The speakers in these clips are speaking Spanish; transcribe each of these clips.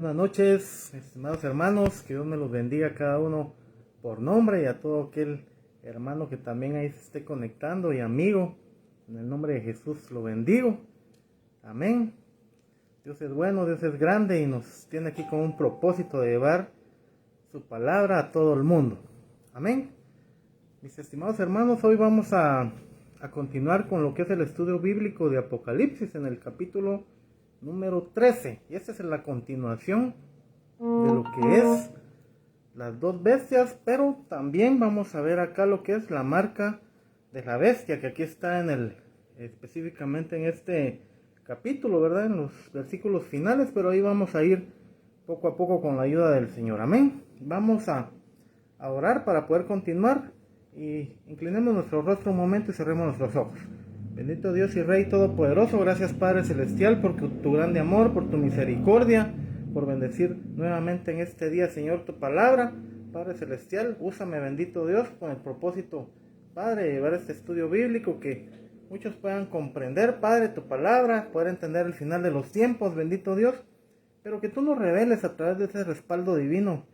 Buenas noches, estimados hermanos, que Dios me los bendiga a cada uno por nombre y a todo aquel hermano que también ahí se esté conectando y amigo. En el nombre de Jesús lo bendigo. Amén. Dios es bueno, Dios es grande y nos tiene aquí con un propósito de llevar su palabra a todo el mundo. Amén. Mis estimados hermanos, hoy vamos a continuar con lo que es el estudio bíblico de Apocalipsis en el capítulo número 13. Y esta es la continuación de lo que es las dos bestias, pero también vamos a ver acá lo que es la marca de la bestia, que aquí está específicamente en este capítulo, ¿verdad? En los versículos finales, pero ahí vamos a ir poco a poco con la ayuda del Señor. Amén. Vamos a orar para poder continuar y inclinemos nuestro rostro un momento y cerremos nuestros ojos. Bendito Dios y Rey Todopoderoso, gracias Padre Celestial por tu grande amor, por tu misericordia, por bendecir nuevamente en este día, Señor, tu palabra. Padre Celestial, úsame, bendito Dios, con el propósito, Padre, de llevar este estudio bíblico, que muchos puedan comprender, Padre, tu palabra, poder entender el final de los tiempos, bendito Dios, pero que tú nos reveles a través de ese respaldo divino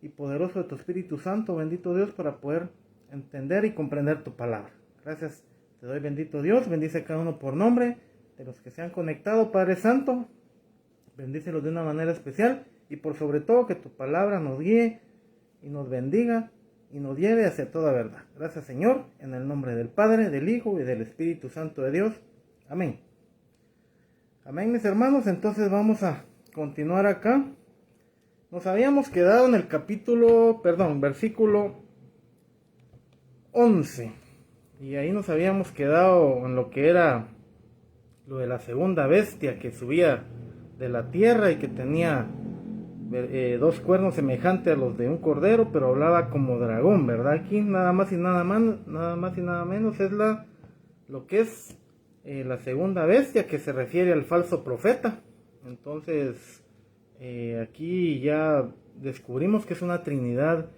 y poderoso de tu Espíritu Santo, bendito Dios, para poder entender y comprender tu palabra. Gracias te doy, bendito Dios. Bendice a cada uno por nombre de los que se han conectado, Padre Santo. Bendícelos de una manera especial y por sobre todo que tu palabra nos guíe y nos bendiga y nos lleve hacia toda verdad. Gracias, Señor, en el nombre del Padre, del Hijo y del Espíritu Santo de Dios. Amén. Amén, mis hermanos. Entonces vamos a continuar acá. Nos habíamos quedado en el versículo 11. Y ahí nos habíamos quedado en lo que era lo de la segunda bestia que subía de la tierra y que tenía dos cuernos semejantes a los de un cordero, pero hablaba como dragón, ¿verdad? Aquí nada más y nada menos es lo que es la segunda bestia, que se refiere al falso profeta. Entonces aquí ya descubrimos que es una trinidad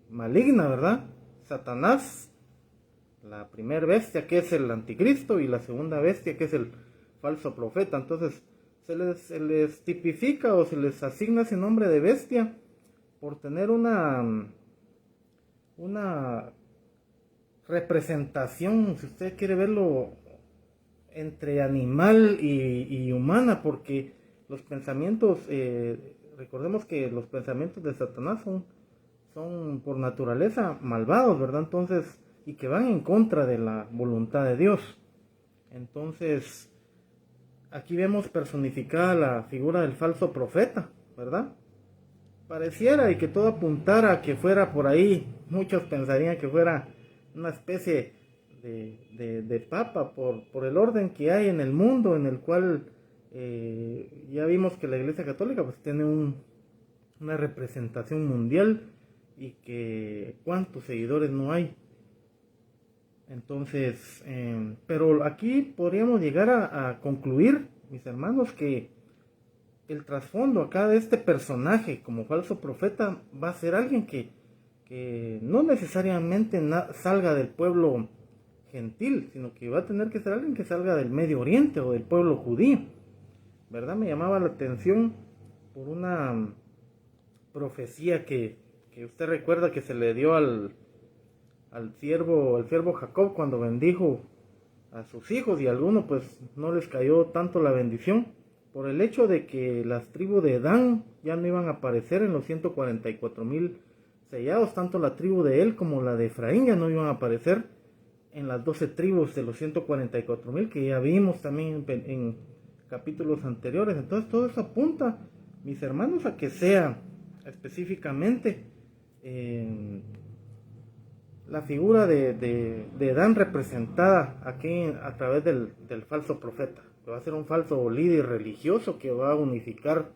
maligna, ¿verdad? Satanás, la primera bestia, que es el anticristo, y la segunda bestia, que es el falso profeta. Entonces se les tipifica o se les asigna ese nombre de bestia por tener una representación, si usted quiere verlo, entre animal y humana, porque los pensamientos, recordemos que los pensamientos de Satanás son por naturaleza malvados, ¿verdad? Entonces, y que van en contra de la voluntad de Dios. Entonces, aquí vemos personificada la figura del falso profeta, ¿verdad? Pareciera y que todo apuntara a que fuera por ahí, muchos pensarían que fuera una especie de papa por el orden que hay en el mundo, en el cual ya vimos que la Iglesia Católica pues tiene una representación mundial y que cuántos seguidores no hay. Entonces, pero aquí podríamos llegar a concluir, mis hermanos, que el trasfondo acá de este personaje como falso profeta va a ser alguien que no necesariamente salga del pueblo gentil, sino que va a tener que ser alguien que salga del Medio Oriente o del pueblo judío, ¿verdad? Me llamaba la atención por una profecía que usted recuerda que se le dio al siervo Jacob cuando bendijo a sus hijos, y a algunos pues no les cayó tanto la bendición por el hecho de que las tribus de Dan ya no iban a aparecer en los 144,000 sellados, tanto la tribu de él como la de Efraín ya no iban a aparecer en las 12 tribus de los 144,000 que ya vimos también en capítulos anteriores. Entonces todo eso apunta, mis hermanos, a que sea específicamente la figura de Dan representada aquí a través del falso profeta, que va a ser un falso líder religioso que va a unificar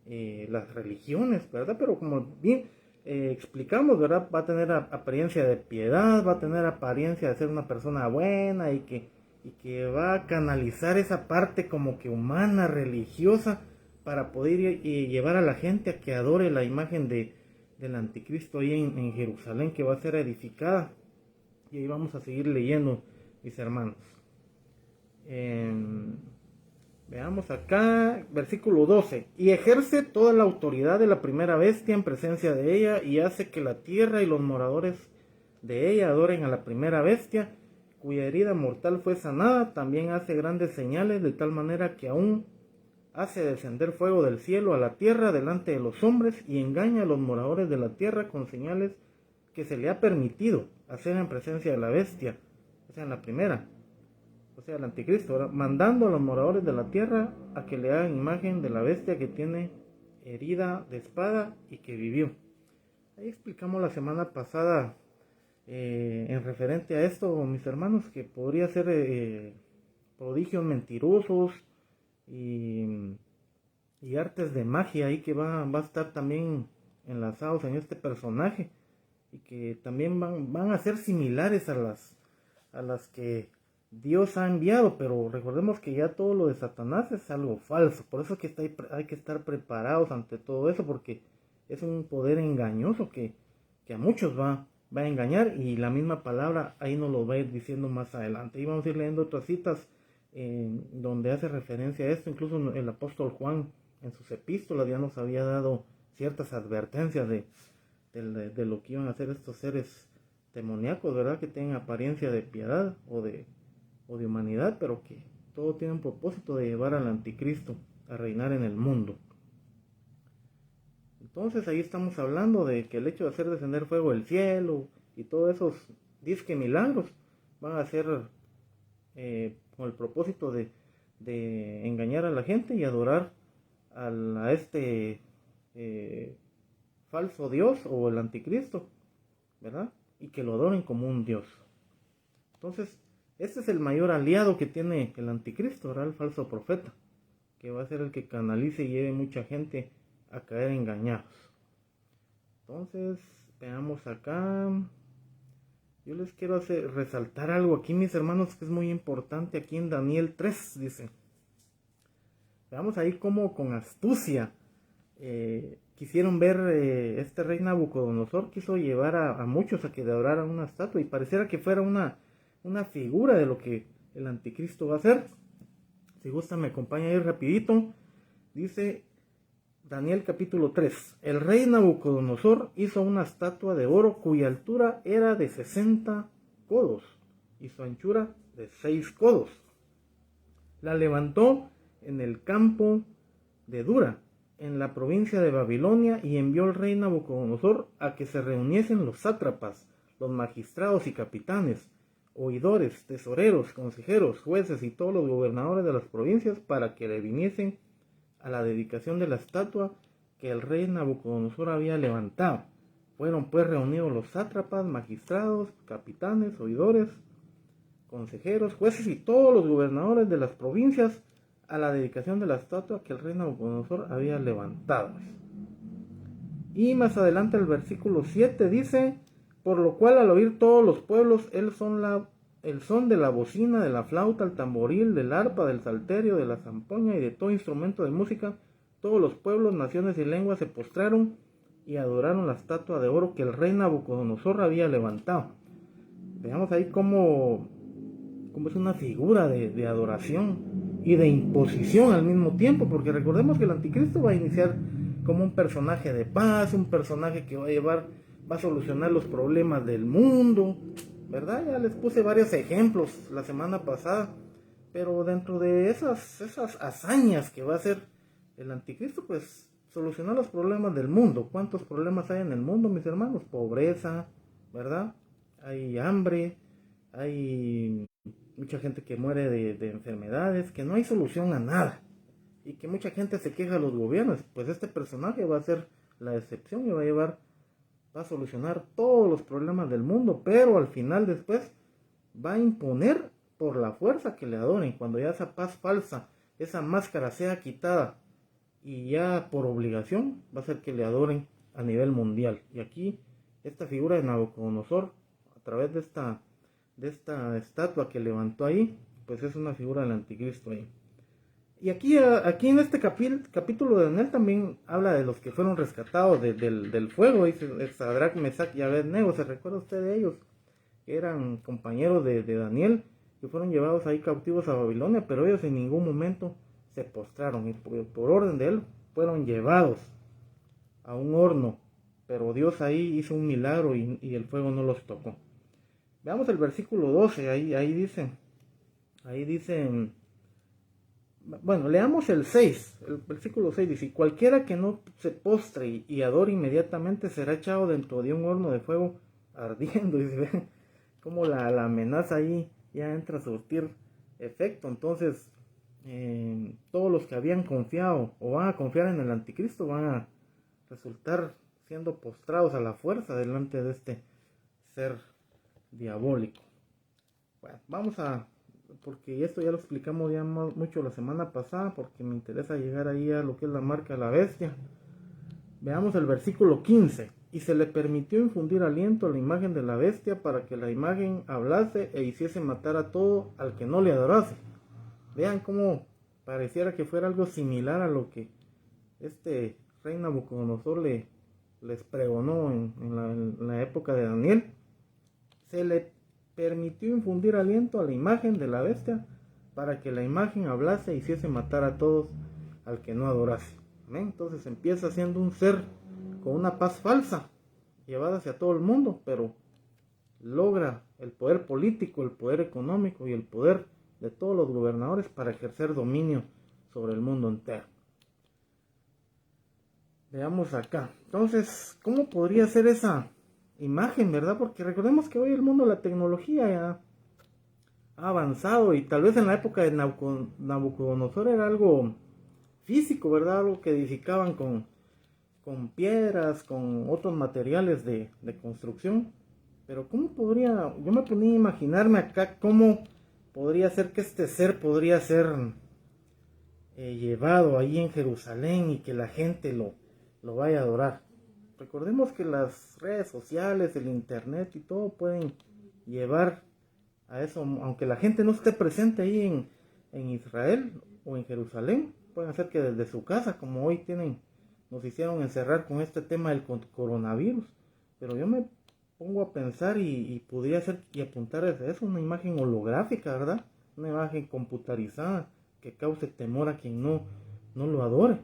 las religiones, ¿verdad? Pero como bien explicamos, ¿verdad? Va a tener apariencia de piedad, va a tener apariencia de ser una persona buena y que va a canalizar esa parte como que humana, religiosa, para poder llevar a la gente a que adore la imagen del anticristo ahí en Jerusalén, que va a ser edificada. Y ahí vamos a seguir leyendo, mis hermanos. Veamos acá, versículo 12. Y ejerce toda la autoridad de la primera bestia en presencia de ella, y hace que la tierra y los moradores de ella adoren a la primera bestia, cuya herida mortal fue sanada. También hace grandes señales, de tal manera que aún hace descender fuego del cielo a la tierra delante de los hombres, y engaña a los moradores de la tierra con señales que se le ha permitido hacer en presencia de la bestia, o sea, en la primera, o sea, el anticristo, ¿verdad? Mandando a los moradores de la tierra a que le hagan imagen de la bestia que tiene herida de espada y que vivió. Ahí explicamos la semana pasada, en referente a esto, mis hermanos, que podría ser prodigios mentirosos y artes de magia ahí que va a estar también enlazados en este personaje, y que también van a ser similares a las que Dios ha enviado. Pero recordemos que ya todo lo de Satanás es algo falso. Por eso es que hay que estar preparados ante todo eso, porque es un poder engañoso que a muchos va a engañar, y la misma palabra ahí nos lo va a ir diciendo más adelante. Y vamos a ir leyendo otras citas donde hace referencia a esto. Incluso el apóstol Juan en sus epístolas ya nos había dado ciertas advertencias de lo que iban a hacer estos seres demoníacos, ¿verdad? Que tienen apariencia de piedad o de humanidad, pero que todo tiene un propósito de llevar al anticristo a reinar en el mundo. Entonces ahí estamos hablando de que el hecho de hacer descender fuego del cielo y todos esos disque milagros van a ser con el propósito de engañar a la gente y adorar a este falso Dios o el anticristo, ¿verdad? Y que lo adoren como un Dios. Entonces, este es el mayor aliado que tiene el anticristo, ¿verdad? El falso profeta, que va a ser el que canalice y lleve mucha gente a caer engañados. Entonces, veamos acá. Yo les quiero resaltar algo aquí, mis hermanos, que es muy importante. Aquí en Daniel 3 dice. Veamos ahí cómo con astucia quisieron ver, este rey Nabucodonosor quiso llevar a muchos a que adoraran una estatua, y pareciera que fuera una figura de lo que el anticristo va a hacer. Si gusta me acompaña ahí rapidito. Dice Daniel capítulo 3. El rey Nabucodonosor hizo una estatua de oro cuya altura era de 60 codos y su anchura de 6 codos. La levantó en el campo de Dura, en la provincia de Babilonia, y envió el rey Nabucodonosor a que se reuniesen los sátrapas, los magistrados y capitanes, oidores, tesoreros, consejeros, jueces y todos los gobernadores de las provincias, para que le viniesen a la dedicación de la estatua que el rey Nabucodonosor había levantado. Fueron pues reunidos los sátrapas, magistrados, capitanes, oidores, consejeros, jueces y todos los gobernadores de las provincias a la dedicación de la estatua que el rey Nabucodonosor había levantado. Y más adelante el versículo 7 dice: por lo cual al oír todos los pueblos el son de la bocina, de la flauta, el tamboril, del arpa, del salterio, de la zampoña y de todo instrumento de música, todos los pueblos, naciones y lenguas se postraron y adoraron la estatua de oro que el rey Nabucodonosor había levantado. Veamos ahí cómo es una figura de adoración y de imposición al mismo tiempo, porque recordemos que el anticristo va a iniciar como un personaje de paz, un personaje que va a solucionar los problemas del mundo, ¿verdad? Ya les puse varios ejemplos la semana pasada, pero dentro de esas hazañas que va a hacer el anticristo, pues solucionar los problemas del mundo. ¿Cuántos problemas hay en el mundo, mis hermanos? Pobreza, ¿verdad? Hay hambre, hay mucha gente que muere de enfermedades, que no hay solución a nada, y que mucha gente se queja a los gobiernos. Pues este personaje va a ser la excepción y va a solucionar todos los problemas del mundo, pero al final después va a imponer por la fuerza que le adoren. Cuando ya esa paz falsa, esa máscara sea quitada, y ya por obligación va a ser que le adoren a nivel mundial. Y aquí esta figura de Nabucodonosor, a través de esta estatua que levantó ahí, pues es una figura del anticristo ahí. Y aquí en este capítulo de Daniel también habla de los que fueron rescatados del fuego. Dice Sadrach, Mesach y Abednego. ¿Se recuerda usted de ellos? Que eran compañeros de Daniel, que fueron llevados ahí cautivos a Babilonia, pero ellos en ningún momento se postraron y por orden de él fueron llevados a un horno, pero Dios ahí hizo un milagro y el fuego no los tocó. Veamos el versículo 12, ahí dice, bueno, leamos el 6, el versículo 6 dice, cualquiera que no se postre y adore inmediatamente será echado dentro de un horno de fuego ardiendo. Y se ve como la amenaza ahí ya entra a surtir efecto. Entonces, todos los que habían confiado o van a confiar en el anticristo van a resultar siendo postrados a la fuerza delante de este ser diabólico. Bueno, vamos a, porque esto ya lo explicamos ya mucho la semana pasada, porque me interesa llegar ahí a lo que es la marca de la bestia. Veamos el versículo 15. Y se le permitió infundir aliento a la imagen de la bestia para que la imagen hablase e hiciese matar a todo al que no le adorase. Vean cómo pareciera que fuera algo similar a lo que este rey Nabucodonosor les pregonó en la época de Daniel. Se le permitió infundir aliento a la imagen de la bestia para que la imagen hablase e hiciese matar a todos al que no adorase. ¿Ven? Entonces empieza siendo un ser con una paz falsa llevada hacia todo el mundo, pero logra el poder político, el poder económico y el poder de todos los gobernadores para ejercer dominio sobre el mundo entero. Veamos acá. Entonces, ¿cómo podría ser esa imagen, verdad? Porque recordemos que hoy el mundo de la tecnología ya ha avanzado y tal vez en la época de Nabucodonosor era algo físico, ¿verdad? Algo que edificaban con piedras, con otros materiales de construcción. Pero ¿cómo podría? Yo me ponía a imaginarme acá cómo podría ser que este ser podría ser llevado ahí en Jerusalén y que la gente lo vaya a adorar. Recordemos que las redes sociales, el internet y todo pueden llevar a eso, aunque la gente no esté presente ahí en Israel o en Jerusalén, pueden hacer que desde su casa, como hoy nos hicieron encerrar con este tema del coronavirus. Pero yo me pongo a pensar y podría hacer y apuntar desde eso una imagen holográfica, ¿verdad? Una imagen computarizada que cause temor a quien no lo adore.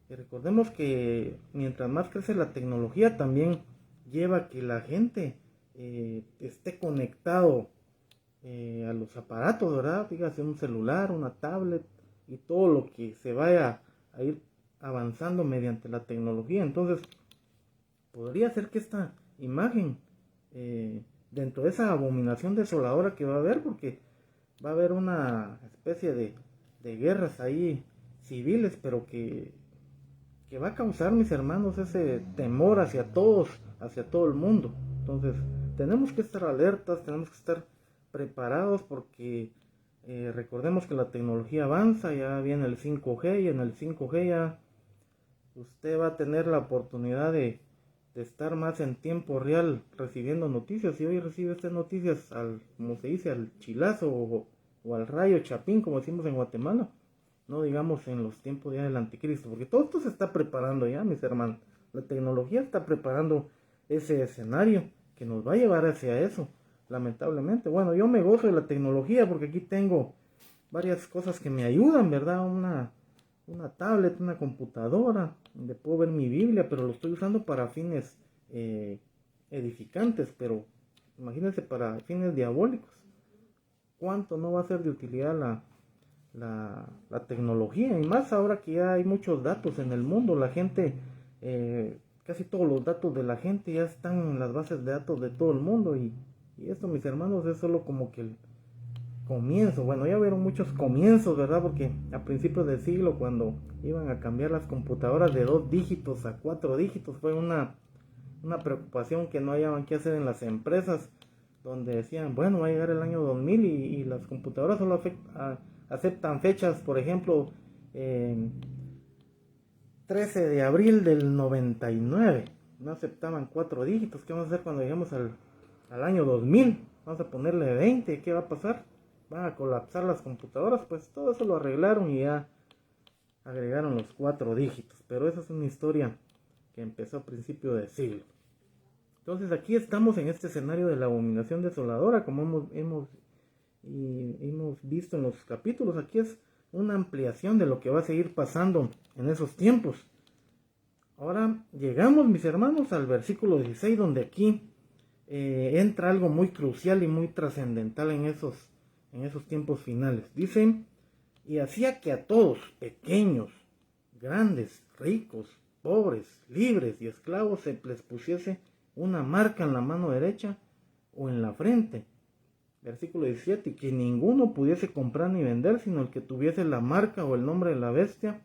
Y recordemos que mientras más crece la tecnología también lleva a que la gente esté conectado a los aparatos, ¿verdad? Dígase un celular, una tablet y todo lo que se vaya a ir avanzando mediante la tecnología. Entonces, podría ser que esta imagen, dentro de esa abominación desoladora que va a haber, porque va a haber una especie de guerras ahí civiles, pero que va a causar, mis hermanos, ese temor hacia todos, hacia todo el mundo. Entonces, tenemos que estar alertas, tenemos que estar preparados porque recordemos que la tecnología avanza, ya viene el 5G y en el 5G ya usted va a tener la oportunidad de estar más en tiempo real recibiendo noticias. Y hoy recibe usted noticias como se dice, al chilazo o al rayo chapín, como decimos en Guatemala. No digamos en los tiempos ya del anticristo, porque todo esto se está preparando ya, mis hermanos. La tecnología está preparando ese escenario que nos va a llevar hacia eso, lamentablemente. Bueno, yo me gozo de la tecnología porque aquí tengo varias cosas que me ayudan, ¿verdad? Una tablet, una computadora, donde puedo ver mi Biblia, pero lo estoy usando para fines edificantes, pero imagínense para fines diabólicos. ¿Cuánto no va a ser de utilidad la tecnología? Y más ahora que ya hay muchos datos en el mundo, la gente, casi todos los datos de la gente ya están en las bases de datos de todo el mundo y esto, mis hermanos, es solo como que el comienzo. Bueno, ya vieron muchos comienzos, ¿verdad? Porque a principios del siglo, cuando iban a cambiar las computadoras de 2 dígitos a 4 dígitos, fue una preocupación que no hallaban qué hacer en las empresas, donde decían, bueno, va a llegar el año 2000 y las computadoras solo aceptan fechas, por ejemplo, 13 de abril del 99, no aceptaban 4 dígitos. ¿Qué vamos a hacer cuando lleguemos al año 2000? Vamos a ponerle 20, ¿qué va a pasar? Van a colapsar las computadoras. Pues todo eso lo arreglaron y ya agregaron los 4 dígitos, pero esa es una historia que empezó a principio de siglo. Entonces aquí estamos en este escenario de la abominación desoladora, como hemos visto en los capítulos. Aquí es una ampliación de lo que va a seguir pasando en esos tiempos. Ahora llegamos, mis hermanos, al versículo 16, donde aquí entra algo muy crucial y muy trascendental en esos tiempos finales. Dice, y hacía que a todos, pequeños, grandes, ricos, pobres, libres y esclavos, se les pusiese una marca en la mano derecha o en la frente. Versículo 17, y que ninguno pudiese comprar ni vender, sino el que tuviese la marca o el nombre de la bestia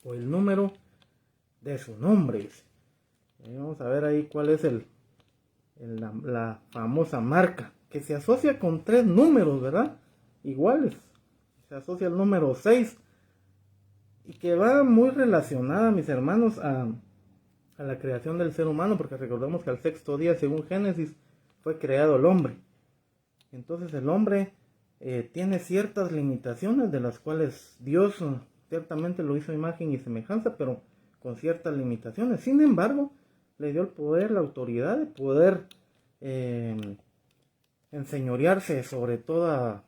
o el número de su nombre. Vamos a ver ahí cuál es la famosa marca, que se asocia con 3 números, ¿verdad? Iguales. Se asocia el número 6 y que va muy relacionada, mis hermanos, a la creación del ser humano, porque recordemos que al 6º día, según Génesis, fue creado el hombre. Entonces el hombre tiene ciertas limitaciones, de las cuales Dios ciertamente lo hizo a imagen y semejanza, pero con ciertas limitaciones. Sin embargo, le dio el poder, la autoridad de poder enseñorearse sobre toda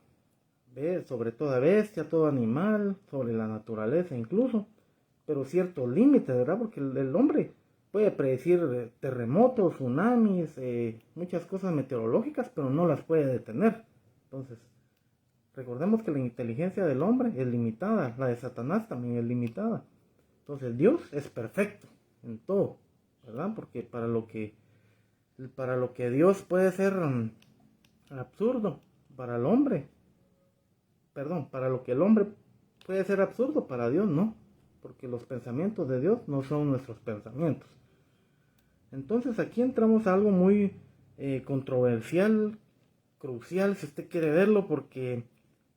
bestia, todo animal, sobre la naturaleza incluso, pero ciertos límites, ¿verdad? Porque el hombre puede predecir terremotos, tsunamis, muchas cosas meteorológicas, pero no las puede detener. Entonces, recordemos que la inteligencia del hombre es limitada, la de Satanás también es limitada. Entonces, Dios es perfecto en todo, ¿verdad? Porque para lo que Dios puede ser absurdo para el hombre, para lo que el hombre puede ser absurdo, para Dios no, porque los pensamientos de Dios no son nuestros pensamientos. Entonces aquí entramos a algo muy controversial, crucial, si usted quiere verlo, porque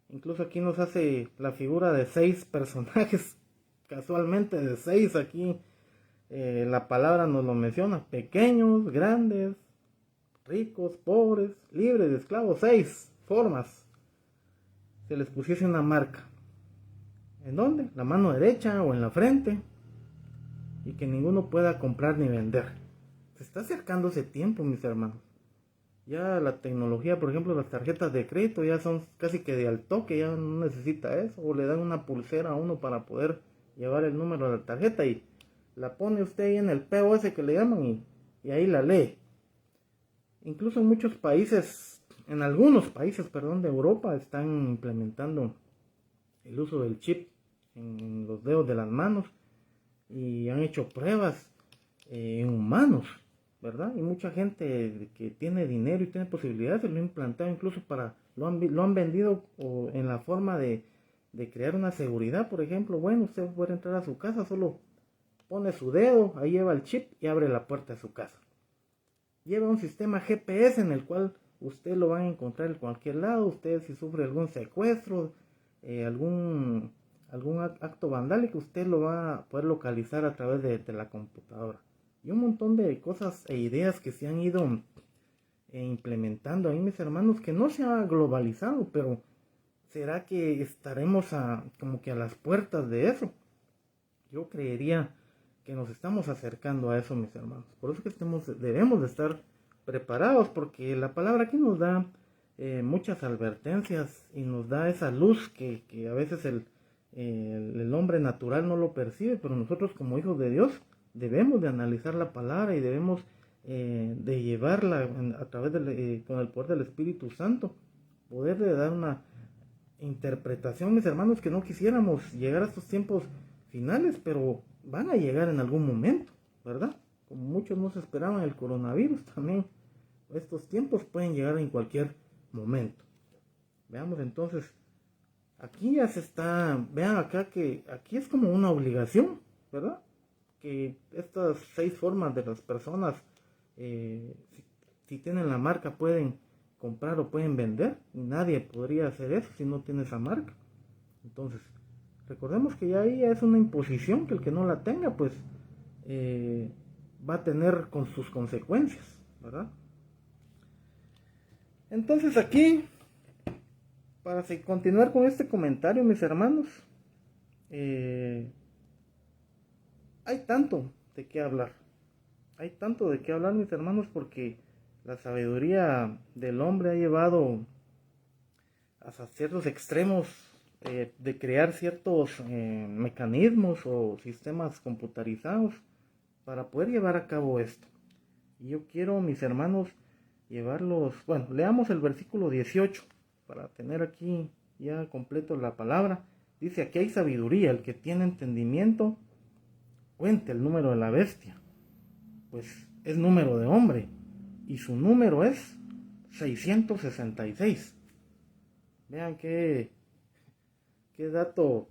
incluso aquí nos hace la figura de 6 personajes, casualmente de 6 aquí. La palabra nos lo menciona: pequeños, grandes, ricos, pobres, libres, esclavos. 6 formas. Se les pusiese una marca. ¿En dónde? La mano derecha o en la frente. Y que ninguno pueda comprar ni vender. Se está acercando ese tiempo, mis hermanos. Ya la tecnología, por ejemplo, las tarjetas de crédito ya son casi que de al toque, ya no necesita eso. O le dan una pulsera a uno para poder llevar el número de la tarjeta y la pone usted ahí en el POS que le llaman y ahí la lee. Incluso en muchos países, en algunos países, de Europa, están implementando el uso del chip en los dedos de las manos y han hecho pruebas en humanos, ¿verdad? Y mucha gente que tiene dinero y tiene posibilidades lo ha implantado, incluso lo han vendido en la forma de crear una seguridad. Por ejemplo, bueno, usted puede entrar a su casa, solo pone su dedo, ahí lleva el chip y abre la puerta de su casa. Lleva un sistema GPS en el cual usted lo va a encontrar en cualquier lado. Usted, si sufre algún secuestro, algún acto vandálico, usted lo va a poder localizar a través de la computadora. Y un montón de cosas e ideas que se han ido implementando ahí, mis hermanos, que no se ha globalizado, pero ¿será que estaremos como que a las puertas de eso? Yo creería que nos estamos acercando a eso, mis hermanos. Por eso que debemos de estar preparados, porque la palabra aquí nos da muchas advertencias y nos da esa luz que a veces el hombre natural no lo percibe, pero nosotros como hijos de Dios debemos de analizar la palabra y debemos de llevarla a través con el poder del Espíritu Santo, poder de dar una interpretación, mis hermanos, que no quisiéramos llegar a estos tiempos finales, pero van a llegar en algún momento, ¿verdad? Como muchos no se esperaban el coronavirus, también estos tiempos pueden llegar en cualquier momento. Veamos entonces, aquí ya vean acá que aquí es como una obligación, ¿verdad? Que estas 6 formas de las personas, si tienen la marca, pueden comprar o pueden vender, y nadie podría hacer eso si no tiene esa marca. Entonces, recordemos que ya ahí es una imposición, que el que no la tenga, pues va a tener con sus consecuencias, ¿verdad? Entonces aquí, para continuar con este comentario, mis hermanos, hay tanto de qué hablar. Hay tanto de qué hablar, mis hermanos, porque la sabiduría del hombre ha llevado hasta ciertos extremos de crear ciertos mecanismos o sistemas computarizados para poder llevar a cabo esto. Y yo quiero, mis hermanos, llevarlos, bueno, leamos el versículo 18 para tener aquí ya completo la palabra. Dice, aquí hay sabiduría, el que tiene entendimiento, cuente el número de la bestia, pues es número de hombre, y su número es 666. Vean qué dato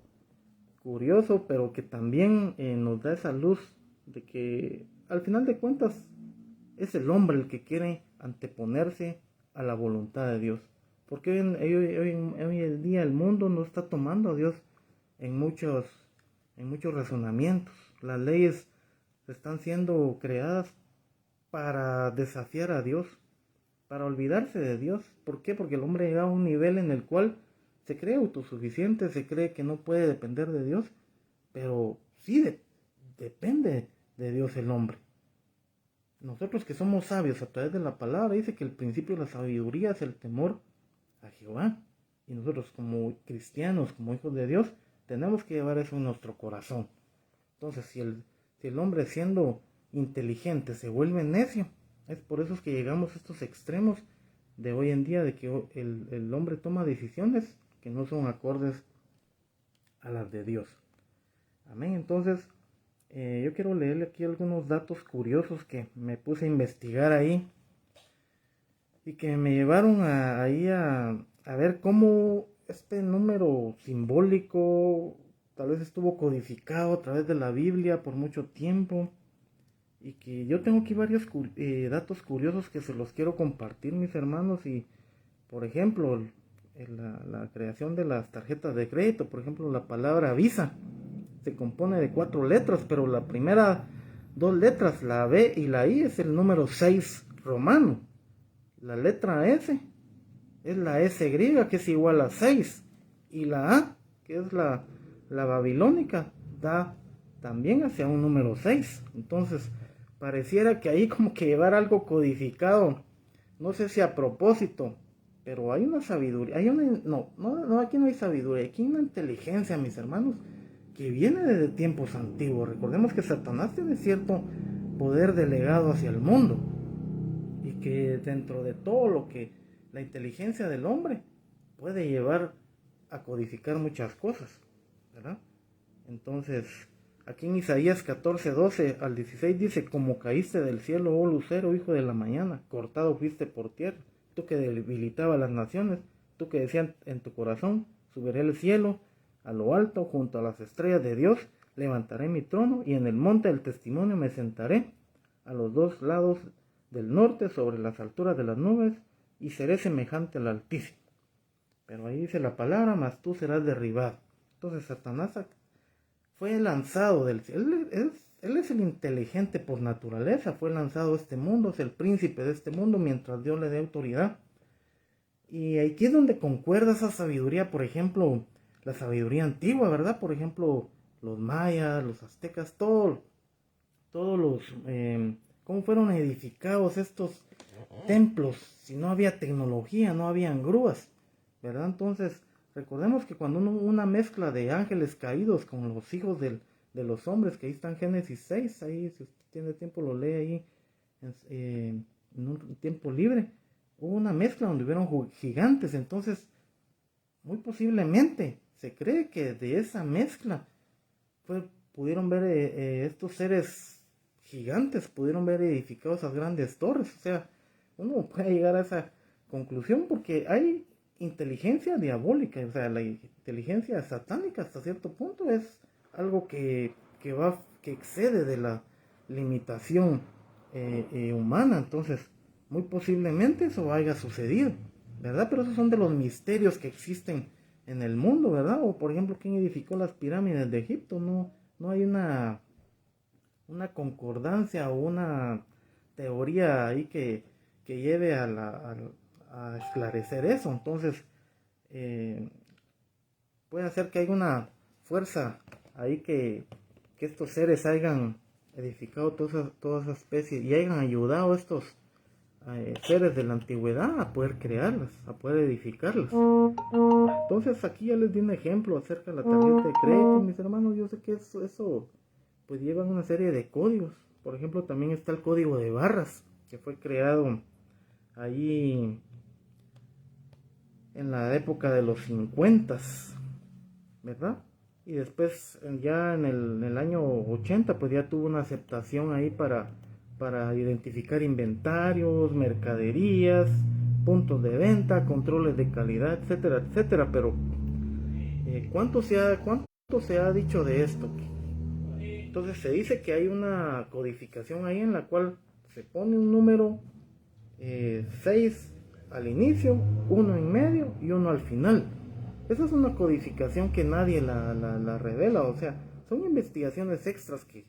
curioso, pero que también nos da esa luz de que al final de cuentas es el hombre el que quiere anteponerse a la voluntad de Dios. Porque hoy en día el mundo no está tomando a Dios en muchos razonamientos. Las leyes están siendo creadas para desafiar a Dios, para olvidarse de Dios. ¿Por qué? Porque el hombre llega a un nivel en el cual se cree autosuficiente, se cree que no puede depender de Dios, pero sí depende de Dios el hombre. Nosotros que somos sabios a través de la palabra, dice que el principio de la sabiduría es el temor a Jehová. Y nosotros como cristianos, como hijos de Dios, tenemos que llevar eso en nuestro corazón. Entonces, si el hombre siendo inteligente se vuelve necio, es por eso que llegamos a estos extremos de hoy en día, de que el hombre toma decisiones que no son acordes a las de Dios. Amén. Entonces, yo quiero leerle aquí algunos datos curiosos que me puse a investigar ahí y que me llevaron a ver cómo este número simbólico tal vez estuvo codificado a través de la Biblia por mucho tiempo, y que yo tengo aquí varios datos curiosos que se los quiero compartir, mis hermanos. Y por ejemplo, la creación de las tarjetas de crédito, por ejemplo, la palabra Visa se compone de 4 letras, pero la primera 2 letras, la B y la I, es el número 6 romano. La letra S es la S griega, que es igual a 6, y la A, que es la babilónica, da también hacia un número 6. Entonces, pareciera que ahí como que llevar algo codificado, no sé si a propósito, pero hay una sabiduría, no, aquí no hay sabiduría, aquí hay una inteligencia, mis hermanos, que viene desde tiempos antiguos. Recordemos que Satanás tiene cierto poder delegado hacia el mundo, y que dentro de todo lo que la inteligencia del hombre puede llevar a codificar muchas cosas, ¿verdad? Entonces, aquí en Isaías 14:12 al 16 dice, como caíste del cielo, oh lucero, hijo de la mañana, cortado fuiste por tierra, tú que debilitabas las naciones, tú que decías en tu corazón, subiré al cielo, a lo alto, junto a las estrellas de Dios, levantaré mi trono, y en el monte del testimonio me sentaré, a los 2 lados del norte, sobre las alturas de las nubes, y seré semejante al Altísimo. Pero ahí dice la palabra, mas tú serás derribado. Entonces Satanás fue lanzado del cielo. Él es el inteligente por naturaleza, fue lanzado a este mundo, es el príncipe de este mundo mientras Dios le dé autoridad. Y aquí es donde concuerda esa sabiduría, por ejemplo, la sabiduría antigua, ¿verdad? Por ejemplo, los mayas, los aztecas, todos los, cómo fueron edificados estos templos, si no había tecnología, no habían grúas, ¿verdad? Entonces, recordemos que cuando una mezcla de ángeles caídos con los hijos de los hombres, que ahí está en Génesis 6, ahí si usted tiene tiempo lo lee ahí en un tiempo libre, hubo una mezcla donde hubieron gigantes. Entonces, muy posiblemente se cree que de esa mezcla pudieron ver estos seres gigantes, pudieron ver edificados esas grandes torres. O sea, uno puede llegar a esa conclusión porque hay inteligencia diabólica, o sea, la inteligencia satánica hasta cierto punto es algo que excede de la limitación humana. Entonces, muy posiblemente eso haya sucedido, ¿verdad? Pero esos son de los misterios que existen en el mundo, ¿verdad? O por ejemplo, ¿quién edificó las pirámides de Egipto? No hay una concordancia o una teoría ahí que lleve a esclarecer eso. Entonces, puede ser que haya una fuerza ahí que estos seres hayan edificado toda esa especie y hayan ayudado a estos seres de la antigüedad a poder crearlas, a poder edificarlas. Entonces aquí ya les di un ejemplo acerca de la tarjeta de crédito, mis hermanos. Yo sé que eso pues lleva una serie de códigos. Por ejemplo, también está el código de barras, que fue creado ahí en la época de los 50, ¿verdad? Y después ya en el año 80 pues ya tuvo una aceptación ahí para identificar inventarios, mercaderías, puntos de venta, controles de calidad, etcétera, etcétera. Pero ¿cuánto se ha dicho de esto? Entonces se dice que hay una codificación ahí en la cual se pone un número 6 al inicio, 1 en medio y 1 al final. Esa es una codificación que nadie la revela, o sea, son investigaciones extras que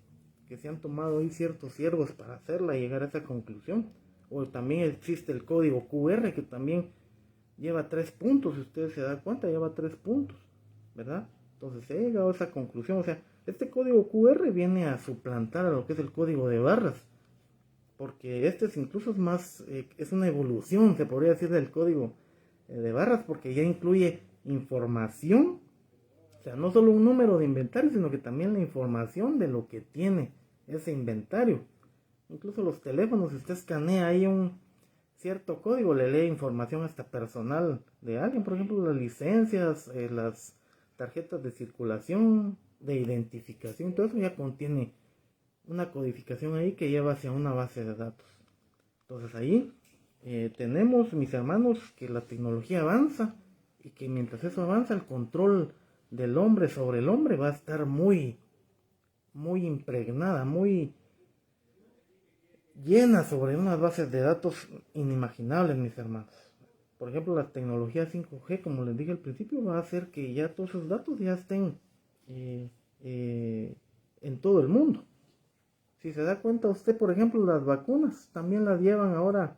se han tomado ahí ciertos siervos para hacerla y llegar a esa conclusión. O también existe el código QR, que también lleva 3 puntos, si ustedes se dan cuenta, lleva 3 puntos, ¿verdad? Entonces se ha llegado a esa conclusión, o sea, este código QR viene a suplantar a lo que es el código de barras, porque este incluso es más, es una evolución, se podría decir, del código de barras, porque ya incluye información, o sea, no solo un número de inventario, sino que también la información de lo que tiene ese inventario. Incluso los teléfonos, si usted escanea ahí un cierto código, le lee información hasta personal de alguien, por ejemplo, las licencias, las tarjetas de circulación, de identificación, todo eso ya contiene una codificación ahí que lleva hacia una base de datos. Entonces ahí tenemos, mis hermanos, que la tecnología avanza y que mientras eso avanza, el control del hombre sobre el hombre va a estar muy impregnada, muy llena sobre unas bases de datos inimaginables, mis hermanos. Por ejemplo, la tecnología 5G, como les dije al principio, va a hacer que ya todos esos datos ya estén en todo el mundo. Si se da cuenta usted, por ejemplo, las vacunas también las llevan ahora,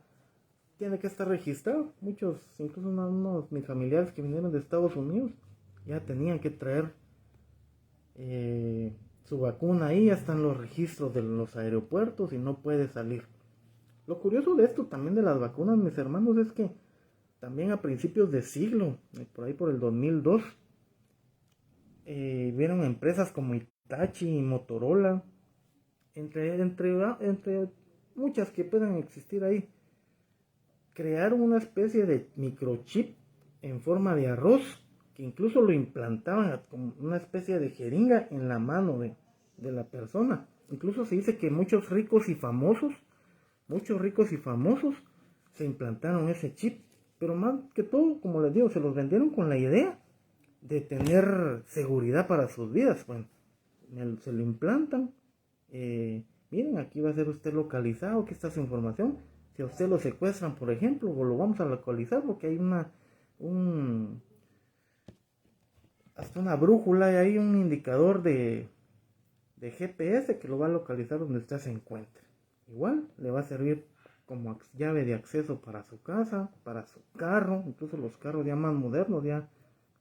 tiene que estar registrado. Muchos, incluso unos mis familiares que vinieron de Estados Unidos, ya tenían que traer su vacuna ahí, ya están los registros de los aeropuertos y no puede salir. Lo curioso de esto también de las vacunas, mis hermanos, es que también a principios de siglo, por ahí por el 2002, vieron empresas como Hitachi y Motorola, entre muchas que puedan existir ahí, crearon una especie de microchip en forma de arroz, que incluso lo implantaban como una especie de jeringa en la mano de la persona. Incluso se dice que muchos ricos y famosos se implantaron ese chip, pero más que todo, como les digo, se los vendieron con la idea de tener seguridad para sus vidas. Bueno, se lo implantan, miren, aquí va a ser usted localizado, aquí está su información. Si a usted lo secuestran, por ejemplo, o lo vamos a localizar porque hay hasta una brújula y hay un indicador de GPS que lo va a localizar donde usted se encuentre. Igual le va a servir como llave de acceso para su casa, para su carro. Incluso los carros ya más modernos ya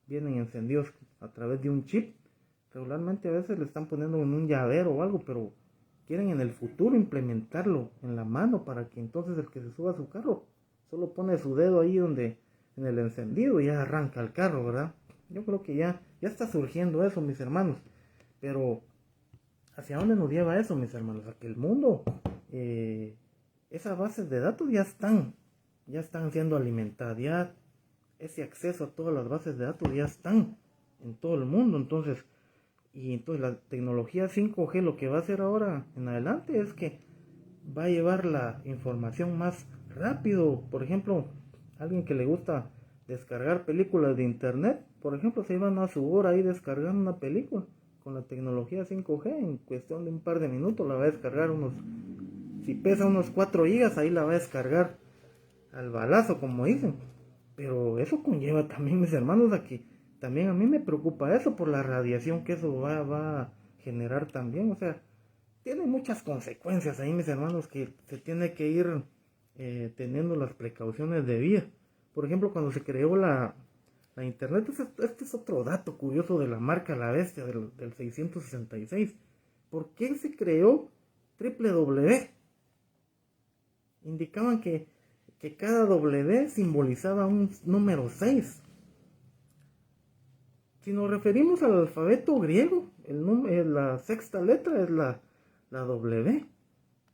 vienen encendidos a través de un chip. Regularmente a veces le están poniendo en un llavero o algo, pero quieren en el futuro implementarlo en la mano para que entonces el que se suba a su carro solo pone su dedo ahí donde en el encendido y ya arranca el carro, ¿verdad? Yo creo que ya está surgiendo eso, mis hermanos. Pero ¿hacia dónde nos lleva eso, mis hermanos? A que el mundo, esas bases de datos ya están siendo alimentadas, ya ese acceso a todas las bases de datos ya están en todo el mundo. Entonces la tecnología 5G lo que va a hacer ahora en adelante es que va a llevar la información más rápido. Por ejemplo, alguien que le gusta descargar películas de internet, por ejemplo, se iban a su hora ahí descargando una película. Con la tecnología 5G, en cuestión de un par de minutos la va a descargar si pesa unos 4 gigas, ahí la va a descargar al balazo, como dicen. Pero eso conlleva también, mis hermanos, aquí también a mí me preocupa eso por la radiación que eso va a generar también. O sea, tiene muchas consecuencias ahí, mis hermanos, que se tiene que ir teniendo las precauciones de vida. Por ejemplo, cuando se creó la internet, este es otro dato curioso de la marca La Bestia del 666. ¿Por qué se creó www? Indicaban que que cada W simbolizaba un número 6. Si nos referimos al alfabeto griego, la sexta letra es la W.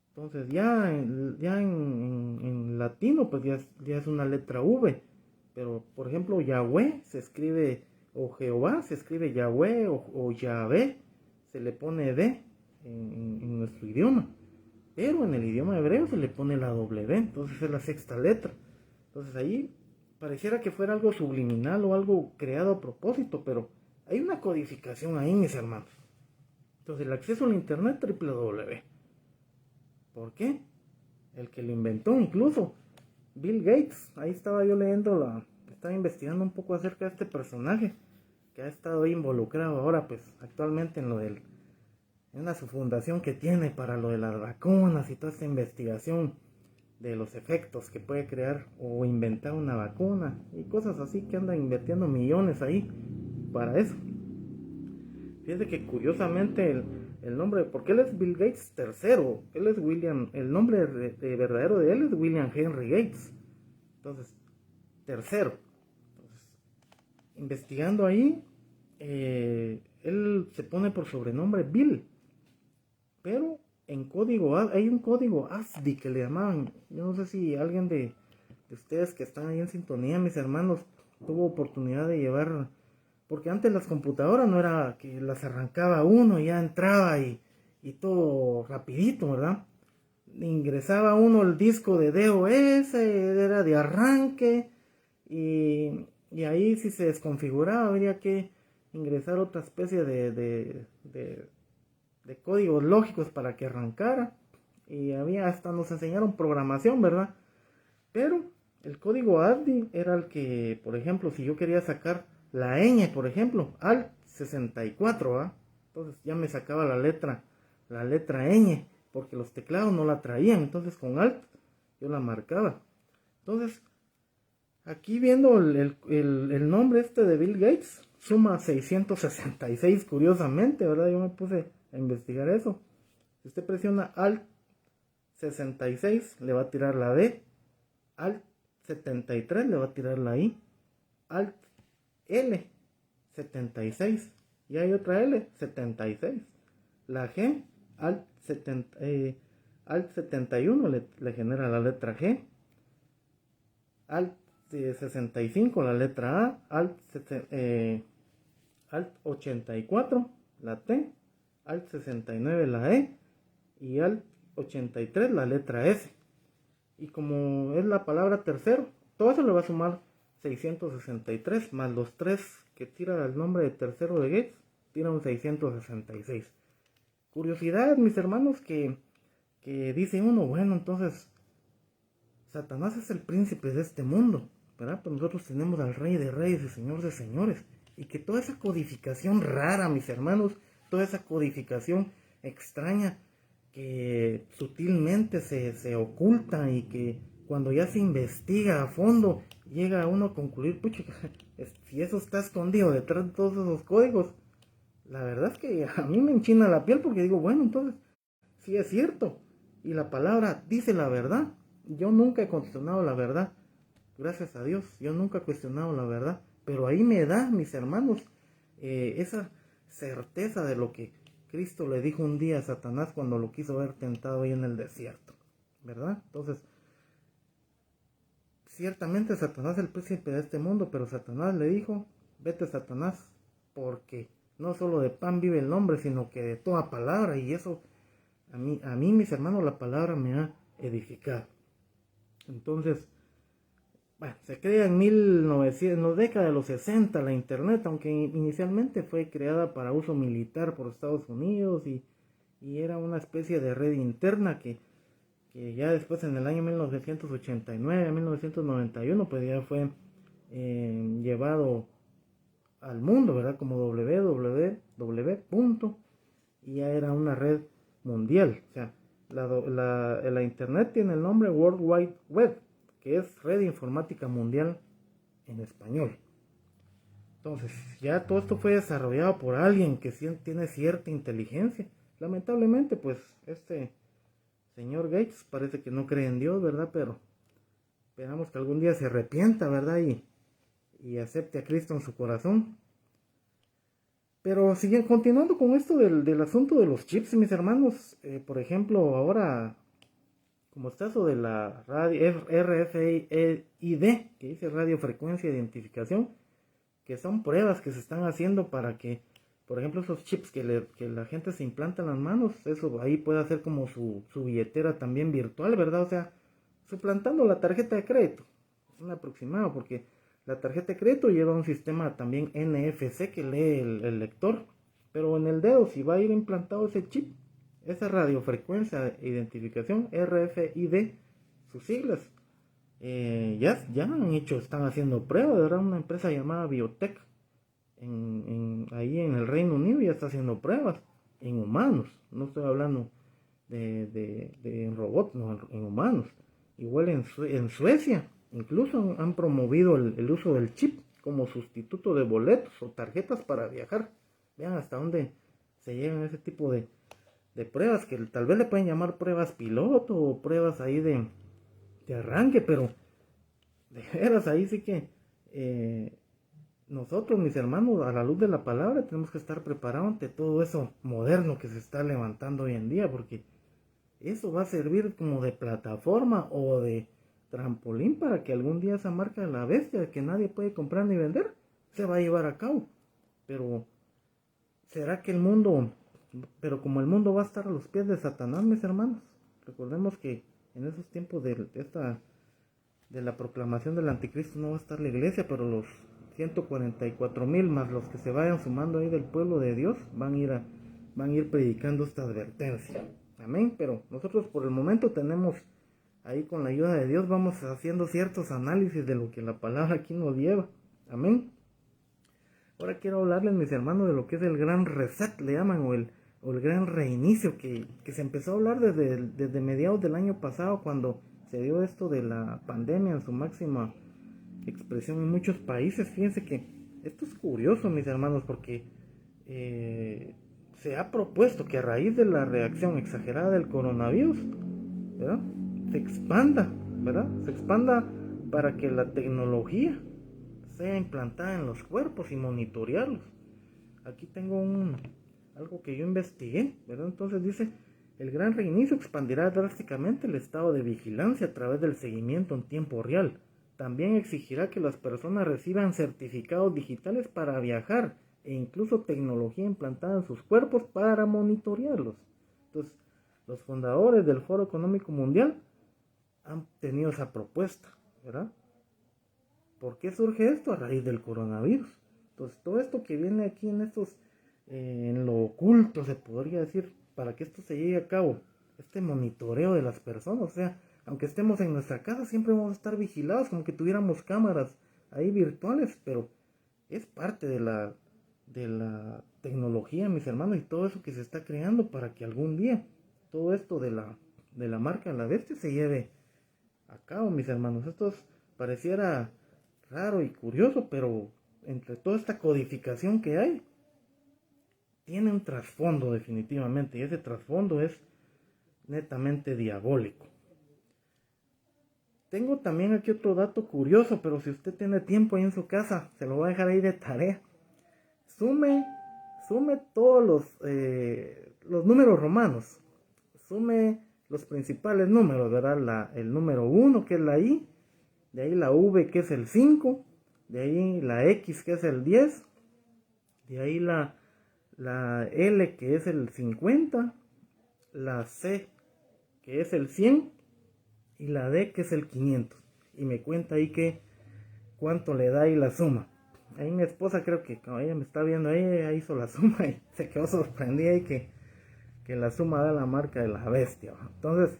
Entonces en latino pues ya es una letra V. Pero por ejemplo Yahweh se escribe, o Jehová se escribe Yahweh o Yahvé, se le pone D en nuestro idioma. Pero en el idioma hebreo se le pone la W, entonces es la sexta letra. Entonces ahí pareciera que fuera algo subliminal o algo creado a propósito, pero hay una codificación ahí, mis hermanos. Entonces el acceso al internet, www. ¿Por qué? El que lo inventó incluso, Bill Gates. Ahí estaba yo estaba investigando un poco acerca de este personaje que ha estado ahí involucrado ahora, pues actualmente en una su fundación que tiene para lo de las vacunas y toda esta investigación de los efectos que puede crear o inventar una vacuna y cosas así, que andan invirtiendo millones ahí para eso. Fíjate que curiosamente el nombre, porque él es Bill Gates tercero, él es William, el nombre verdadero de él es William Henry Gates. Entonces, tercero. Entonces, investigando ahí, él se pone por sobrenombre Bill, pero en código hay un código ASCII que le llamaban. Yo no sé si alguien de ustedes que están ahí en sintonía, mis hermanos, tuvo oportunidad de llevar, porque antes las computadoras no era que las arrancaba uno y ya entraba y todo rapidito, ¿verdad? Ingresaba uno el disco de DOS, era de arranque, y ahí si se desconfiguraba habría que ingresar otra especie de códigos lógicos para que arrancara, y hasta nos enseñaron programación, ¿verdad? Pero el código ASCII era el que, por ejemplo, si yo quería sacar la ñ, por ejemplo, al 64, ¿va? Entonces ya me sacaba la letra ñ, porque los teclados no la traían, entonces con alt yo la marcaba. Entonces, aquí viendo el nombre este de Bill Gates, suma 666 curiosamente, ¿verdad? Yo me puse a investigar eso. Si usted presiona alt 66, le va a tirar la D, alt 73 le va a tirar la I, alt L 76, y hay otra L 76, la G alt 71 le genera la letra G, alt 65 la letra A, alt 84 la T, alt 69 la E y alt 83 la letra S. Y como es la palabra tercero, todo eso le va a sumar 663 más los 3 que tira el nombre de tercero de Gates, tira un 666. Curiosidad, mis hermanos, que dice uno, bueno, entonces Satanás es el príncipe de este mundo, ¿verdad? Pues nosotros tenemos al Rey de Reyes y Señor de Señores. Y que toda esa codificación rara, mis hermanos, toda esa codificación extraña que sutilmente se oculta y que cuando ya se investiga a fondo llega uno a concluir, pucha, si eso está escondido detrás de todos esos códigos, la verdad es que a mí me enchina la piel, porque digo, bueno, entonces sí es cierto y la palabra dice la verdad. Yo nunca he cuestionado la verdad, gracias a Dios, yo nunca he cuestionado la verdad, pero ahí me da, mis hermanos, esa certeza de lo que Cristo le dijo un día a Satanás cuando lo quiso ver tentado ahí en el desierto, ¿verdad? Entonces, ciertamente Satanás es el príncipe de este mundo, pero Satanás le dijo, vete Satanás, porque no solo de pan vive el hombre, sino que de toda palabra, y eso a mí mis hermanos, la palabra me ha edificado. Entonces, bueno, se crea en 1900, en la década de los 60 la internet, aunque inicialmente fue creada para uso militar por Estados Unidos y era una especie de red interna que ya después en el año 1989, 1991, pues ya fue llevado al mundo, ¿verdad? Como www. Y ya era una red mundial. O sea, la internet tiene el nombre World Wide Web, que es red informática mundial en español. Entonces, ya todo esto fue desarrollado por alguien que tiene cierta inteligencia. Lamentablemente, pues, este señor Gates parece que no cree en Dios, ¿verdad? Pero Esperamos que algún día se arrepienta, ¿verdad? Y acepte a Cristo en su corazón. Pero siguen continuando con esto del asunto de los chips, mis hermanos. Por ejemplo, ahora, como está eso de la radio RFID, que dice radiofrecuencia de identificación, que son pruebas que se están haciendo para que, por ejemplo, esos chips que la gente se implanta en las manos, eso ahí puede hacer como su billetera también virtual, ¿verdad? O sea, suplantando la tarjeta de crédito. Es un aproximado, porque la tarjeta de crédito lleva un sistema también NFC que lee el lector, pero en el dedo, si va a ir implantado ese chip, esa radiofrecuencia de identificación, RFID, sus siglas, ya están haciendo pruebas, de verdad, una empresa llamada Biotech, ahí en el Reino Unido ya está haciendo pruebas en humanos, no estoy hablando de robots, no, en humanos. Igual en Suecia, incluso han promovido el uso del chip como sustituto de boletos o tarjetas para viajar. Vean hasta dónde se llegan ese tipo de pruebas, que tal vez le pueden llamar pruebas piloto o pruebas ahí de arranque, pero de veras ahí sí que nosotros, mis hermanos, a la luz de la palabra, tenemos que estar preparados ante todo eso moderno que se está levantando hoy en día, porque eso va a servir como de plataforma o de trampolín para que algún día esa marca de la bestia que nadie puede comprar ni vender se va a llevar a cabo. Pero será que pero como el mundo va a estar a los pies de Satanás, mis hermanos, recordemos que en esos tiempos de la proclamación del anticristo no va a estar la iglesia, pero los 144,000 más los que se vayan sumando ahí del pueblo de Dios van a ir predicando esta advertencia. Amén. Pero nosotros por el momento tenemos ahí, con la ayuda de Dios, vamos haciendo ciertos análisis de lo que la palabra aquí nos lleva. Amén. Ahora quiero hablarles, mis hermanos, de lo que es el gran reset, le llaman, o el gran reinicio que se empezó a hablar desde mediados del año pasado, cuando se dio esto de la pandemia en su máxima expresión en muchos países. Fíjense que esto es curioso, mis hermanos, porque se ha propuesto que a raíz de la reacción exagerada del coronavirus, ¿verdad?, se expanda, ¿verdad? Se expanda para que la tecnología sea implantada en los cuerpos y monitorearlos. Aquí tengo algo que yo investigué, ¿verdad? Entonces dice: el gran reinicio expandirá drásticamente el estado de vigilancia a través del seguimiento en tiempo real. También exigirá que las personas reciban certificados digitales para viajar e incluso tecnología implantada en sus cuerpos para monitorearlos. Entonces, los fundadores del Foro Económico Mundial han tenido esa propuesta, ¿verdad? ¿Por qué surge esto? A raíz del coronavirus. Entonces, todo esto que viene aquí en lo oculto, se podría decir, para que esto se llegue a cabo, este monitoreo de las personas, o sea, aunque estemos en nuestra casa, siempre vamos a estar vigilados, como que tuviéramos cámaras ahí virtuales, pero es parte de la tecnología, mis hermanos, y todo eso que se está creando para que algún día todo esto de la marca de la bestia se lleve a cabo, mis hermanos. Esto pareciera raro y curioso, pero entre toda esta codificación que hay, tiene un trasfondo definitivamente, y ese trasfondo es netamente diabólico. Tengo también aquí otro dato curioso, pero si usted tiene tiempo ahí en su casa, se lo voy a dejar ahí de tarea. Sume todos los números romanos. Sume los principales números, ¿verdad? El número 1, que es la I, de ahí la V, que es el 5, de ahí la X, que es el 10, de ahí la L, que es el 50, la C, que es el 100, y la D, que es el 500. Y me cuenta ahí que cuánto le da ahí la suma. Ahí mi esposa, creo que como ella me está viendo, ella hizo la suma y se quedó sorprendida y que la suma da la marca de la bestia. Entonces,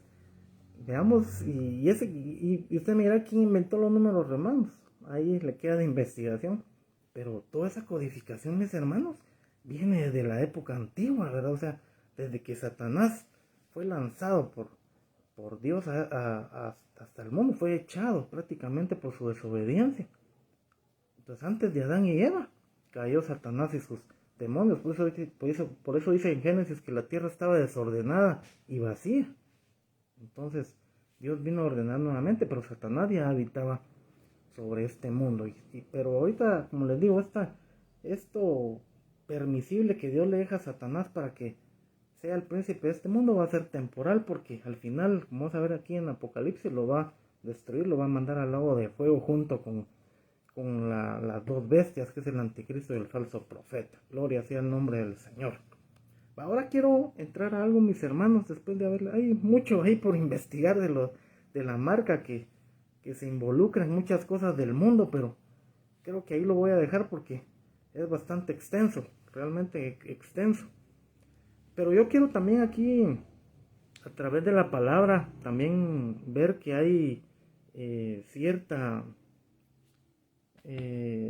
veamos, y usted mira quién inventó los números romanos. Ahí le queda de investigación. Pero toda esa codificación, mis hermanos, viene desde la época antigua, ¿verdad? O sea, desde que Satanás fue lanzado por Dios hasta el mundo, fue echado prácticamente por su desobediencia. Entonces, antes de Adán y Eva, cayó Satanás y sus demonios. Por eso dice en Génesis que la tierra estaba desordenada y vacía. Entonces, Dios vino a ordenar nuevamente, pero Satanás ya habitaba sobre este mundo. Pero ahorita, como les digo, esto permisible que Dios le deja a Satanás para que sea el príncipe de este mundo va a ser temporal, porque al final, como vamos a ver aquí en Apocalipsis, lo va a destruir, lo va a mandar al lago de fuego junto con las dos bestias, que es el anticristo y el falso profeta. Gloria sea el nombre del Señor. Ahora quiero entrar a algo, mis hermanos, después de haber, hay mucho ahí por investigar de la marca que se involucra en muchas cosas del mundo, pero creo que ahí lo voy a dejar porque es bastante extenso, realmente extenso. Pero yo quiero también aquí, a través de la palabra, también ver que hay cierta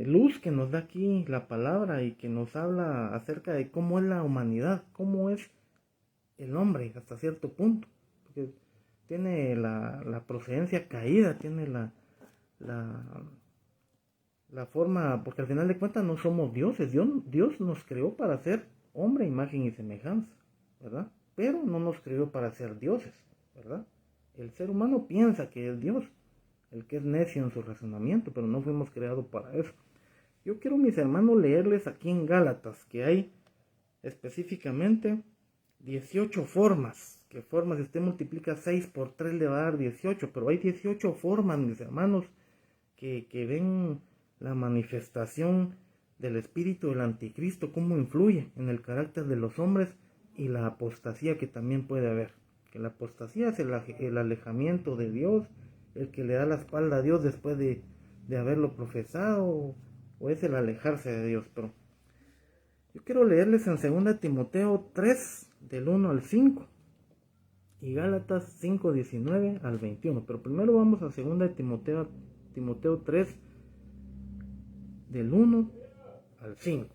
luz que nos da aquí la palabra y que nos habla acerca de cómo es la humanidad, cómo es el hombre hasta cierto punto, porque tiene la procedencia caída, tiene la forma, porque al final de cuentas no somos dioses. Dios nos creó para ser hombre, imagen y semejanza, ¿verdad? Pero no nos creó para ser dioses, ¿verdad? El ser humano piensa que es Dios, el que es necio en su razonamiento, pero no fuimos creados para eso. Yo quiero, mis hermanos, leerles aquí en Gálatas que hay específicamente 18 formas. ¿Qué formas? Si usted multiplica 6 por 3 le va a dar 18, pero hay 18 formas, mis hermanos, que ven la manifestación del espíritu del anticristo, cómo influye en el carácter de los hombres, y la apostasía que también puede haber. Que la apostasía es el alejamiento de Dios, el que le da la espalda a Dios después de haberlo profesado, o es el alejarse de Dios. Pero yo quiero leerles en 2 Timoteo 3, del 1 al 5, y Gálatas 5, 19 al 21. Pero primero vamos a 2 Timoteo 3, del 1 al 5.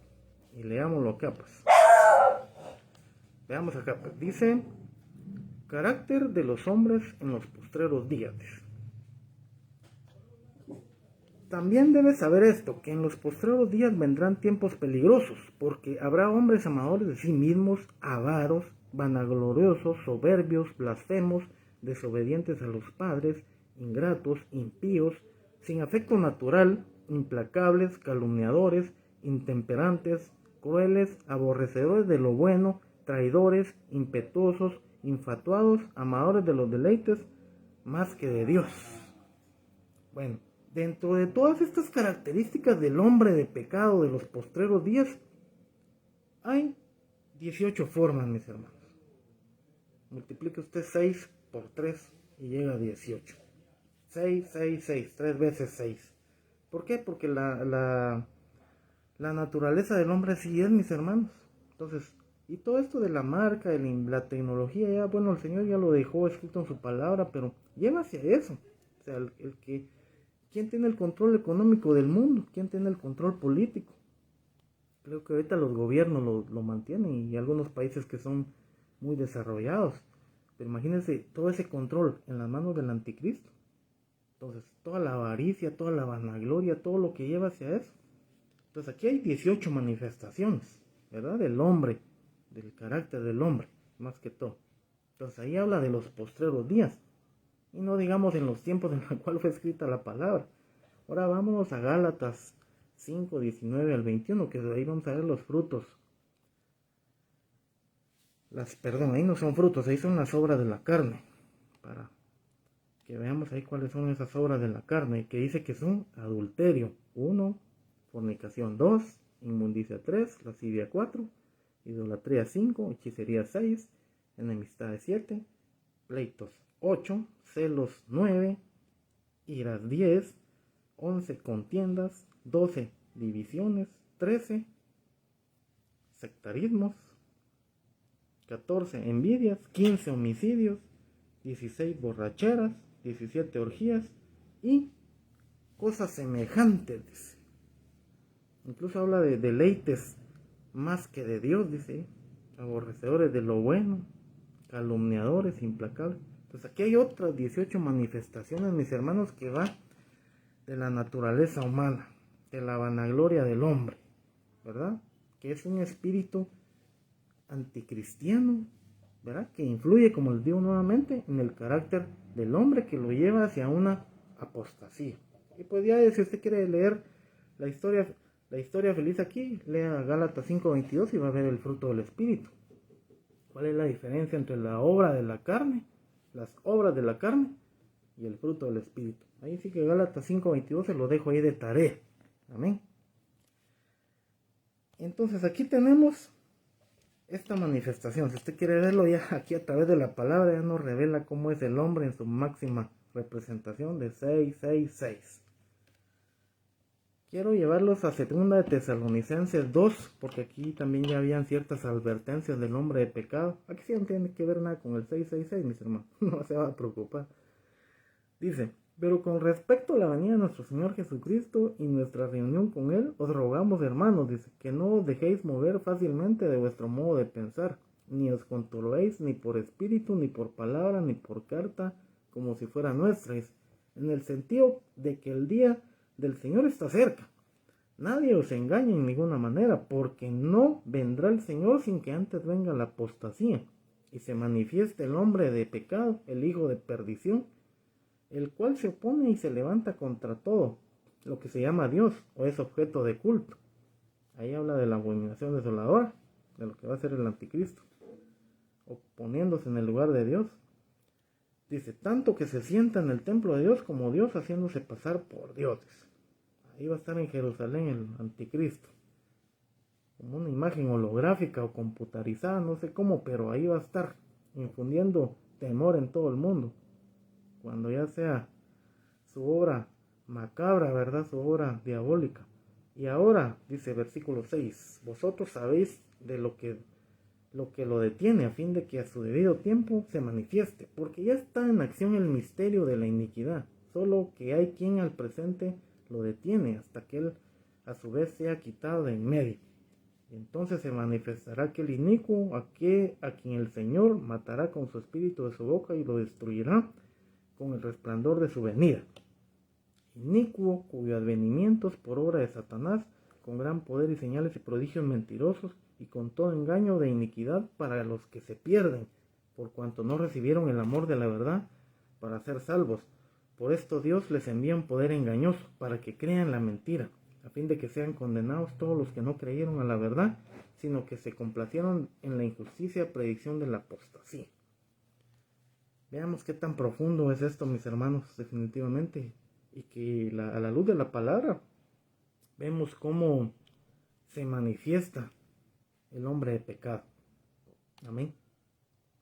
Y leámoslo acá, pues. Veamos acá, pues. Dice: carácter de los hombres en los postreros días. También debes saber esto, que en los postreros días vendrán tiempos peligrosos, porque habrá hombres amadores de sí mismos, avaros, vanagloriosos, soberbios, blasfemos, desobedientes a los padres, ingratos, impíos, sin afecto natural, implacables, calumniadores, intemperantes, crueles, aborrecedores de lo bueno, traidores, impetuosos, infatuados, amadores de los deleites más que de Dios. Bueno, dentro de todas estas características del hombre de pecado de los postreros días, hay 18 formas, mis hermanos. Multiplique usted 6 por 3 y llega a 18. 6, 6, 6, 3 veces 6. ¿Por qué? Porque la naturaleza del hombre así es, mis hermanos. Entonces, y todo esto de la marca, la tecnología, ya, bueno, el Señor ya lo dejó escrito en su palabra, pero lleva hacia eso. O sea, ¿quién tiene el control económico del mundo? ¿Quién tiene el control político? Creo que ahorita los gobiernos lo mantienen, y algunos países que son muy desarrollados. Pero imagínense todo ese control en las manos del anticristo. Entonces, toda la avaricia, toda la vanagloria, todo lo que lleva hacia eso. Entonces, aquí hay 18 manifestaciones, ¿verdad? Del hombre, del carácter del hombre, más que todo. Entonces, ahí habla de los postreros días. Y no digamos en los tiempos en los cuales fue escrita la palabra. Ahora vámonos a Gálatas 5, 19 al 21, que ahí vamos a ver los frutos. Ahí no son frutos, ahí son las obras de la carne. Para que veamos ahí cuáles son esas obras de la carne, que dice que son: adulterio 1, fornicación 2, inmundicia 3, lascivia 4, idolatría 5, hechicería 6, enemistad 7, pleitos 8, celos 9, iras 10, 11 contiendas, 12 divisiones, 13 sectarismos, 14 envidias, 15 homicidios, 16 borracheras, 17 orgías y cosas semejantes. Incluso habla de deleites más que de Dios, dice, aborrecedores de lo bueno, calumniadores, implacables. Entonces aquí hay otras 18 manifestaciones, mis hermanos, que va de la naturaleza humana, de la vanagloria del hombre, ¿verdad? Que es un espíritu anticristiano, ¿verdad? Que influye, como les digo nuevamente, en el carácter del hombre, que lo lleva hacia una apostasía. Y pues ya, si usted quiere leer la historia feliz aquí, lea Gálatas 5:22 y va a ver el fruto del Espíritu. ¿Cuál es la diferencia entre la obra de la carne, las obras de la carne y el fruto del Espíritu? Ahí sí que Gálatas 5:22 se lo dejo ahí de tarea. Amén. Entonces aquí tenemos esta manifestación. Si usted quiere verlo ya aquí a través de la palabra, ya nos revela cómo es el hombre en su máxima representación de 6:6:6. Quiero llevarlos a 2 de Tesalonicenses 2, porque aquí también ya habían ciertas advertencias del hombre de pecado. Aquí sí no tiene que ver nada con el 6:6:6, mis hermanos, no se va a preocupar. Dice: pero con respecto a la venida de nuestro Señor Jesucristo y nuestra reunión con Él, os rogamos, hermanos, dice, que no os dejéis mover fácilmente de vuestro modo de pensar, ni os controléis ni por espíritu, ni por palabra, ni por carta, como si fuera nuestra, en el sentido de que el día del Señor está cerca. Nadie os engañe en ninguna manera, porque no vendrá el Señor sin que antes venga la apostasía, y se manifieste el hombre de pecado, el hijo de perdición, el cual se opone y se levanta contra todo lo que se llama Dios o es objeto de culto. Ahí habla de la abominación desoladora, de lo que va a ser el anticristo, oponiéndose en el lugar de Dios. Dice, tanto que se sienta en el templo de Dios como Dios, haciéndose pasar por dioses. Ahí va a estar en Jerusalén el anticristo, como una imagen holográfica o computarizada, no sé cómo, pero ahí va a estar, infundiendo temor en todo el mundo. Cuando ya sea su obra macabra, ¿verdad? Su obra diabólica. Y ahora, dice versículo 6, vosotros sabéis de lo que lo detiene, a fin de que a su debido tiempo se manifieste, porque ya está en acción el misterio de la iniquidad, solo que hay quien al presente lo detiene, hasta que él a su vez sea quitado de en medio. Y entonces se manifestará aquel inicuo, a quien el Señor matará con su espíritu de su boca y lo destruirá con el resplandor de su venida. Inicuo, cuyo advenimiento es por obra de Satanás, con gran poder y señales y prodigios mentirosos, y con todo engaño de iniquidad para los que se pierden, por cuanto no recibieron el amor de la verdad para ser salvos. Por esto Dios les envía un poder engañoso, para que crean la mentira, a fin de que sean condenados todos los que no creyeron a la verdad, sino que se complacieron en la injusticia, predicción de la apostasía. Veamos qué tan profundo es esto, mis hermanos, definitivamente. Y que a la luz de la palabra vemos cómo se manifiesta el hombre de pecado. Amén.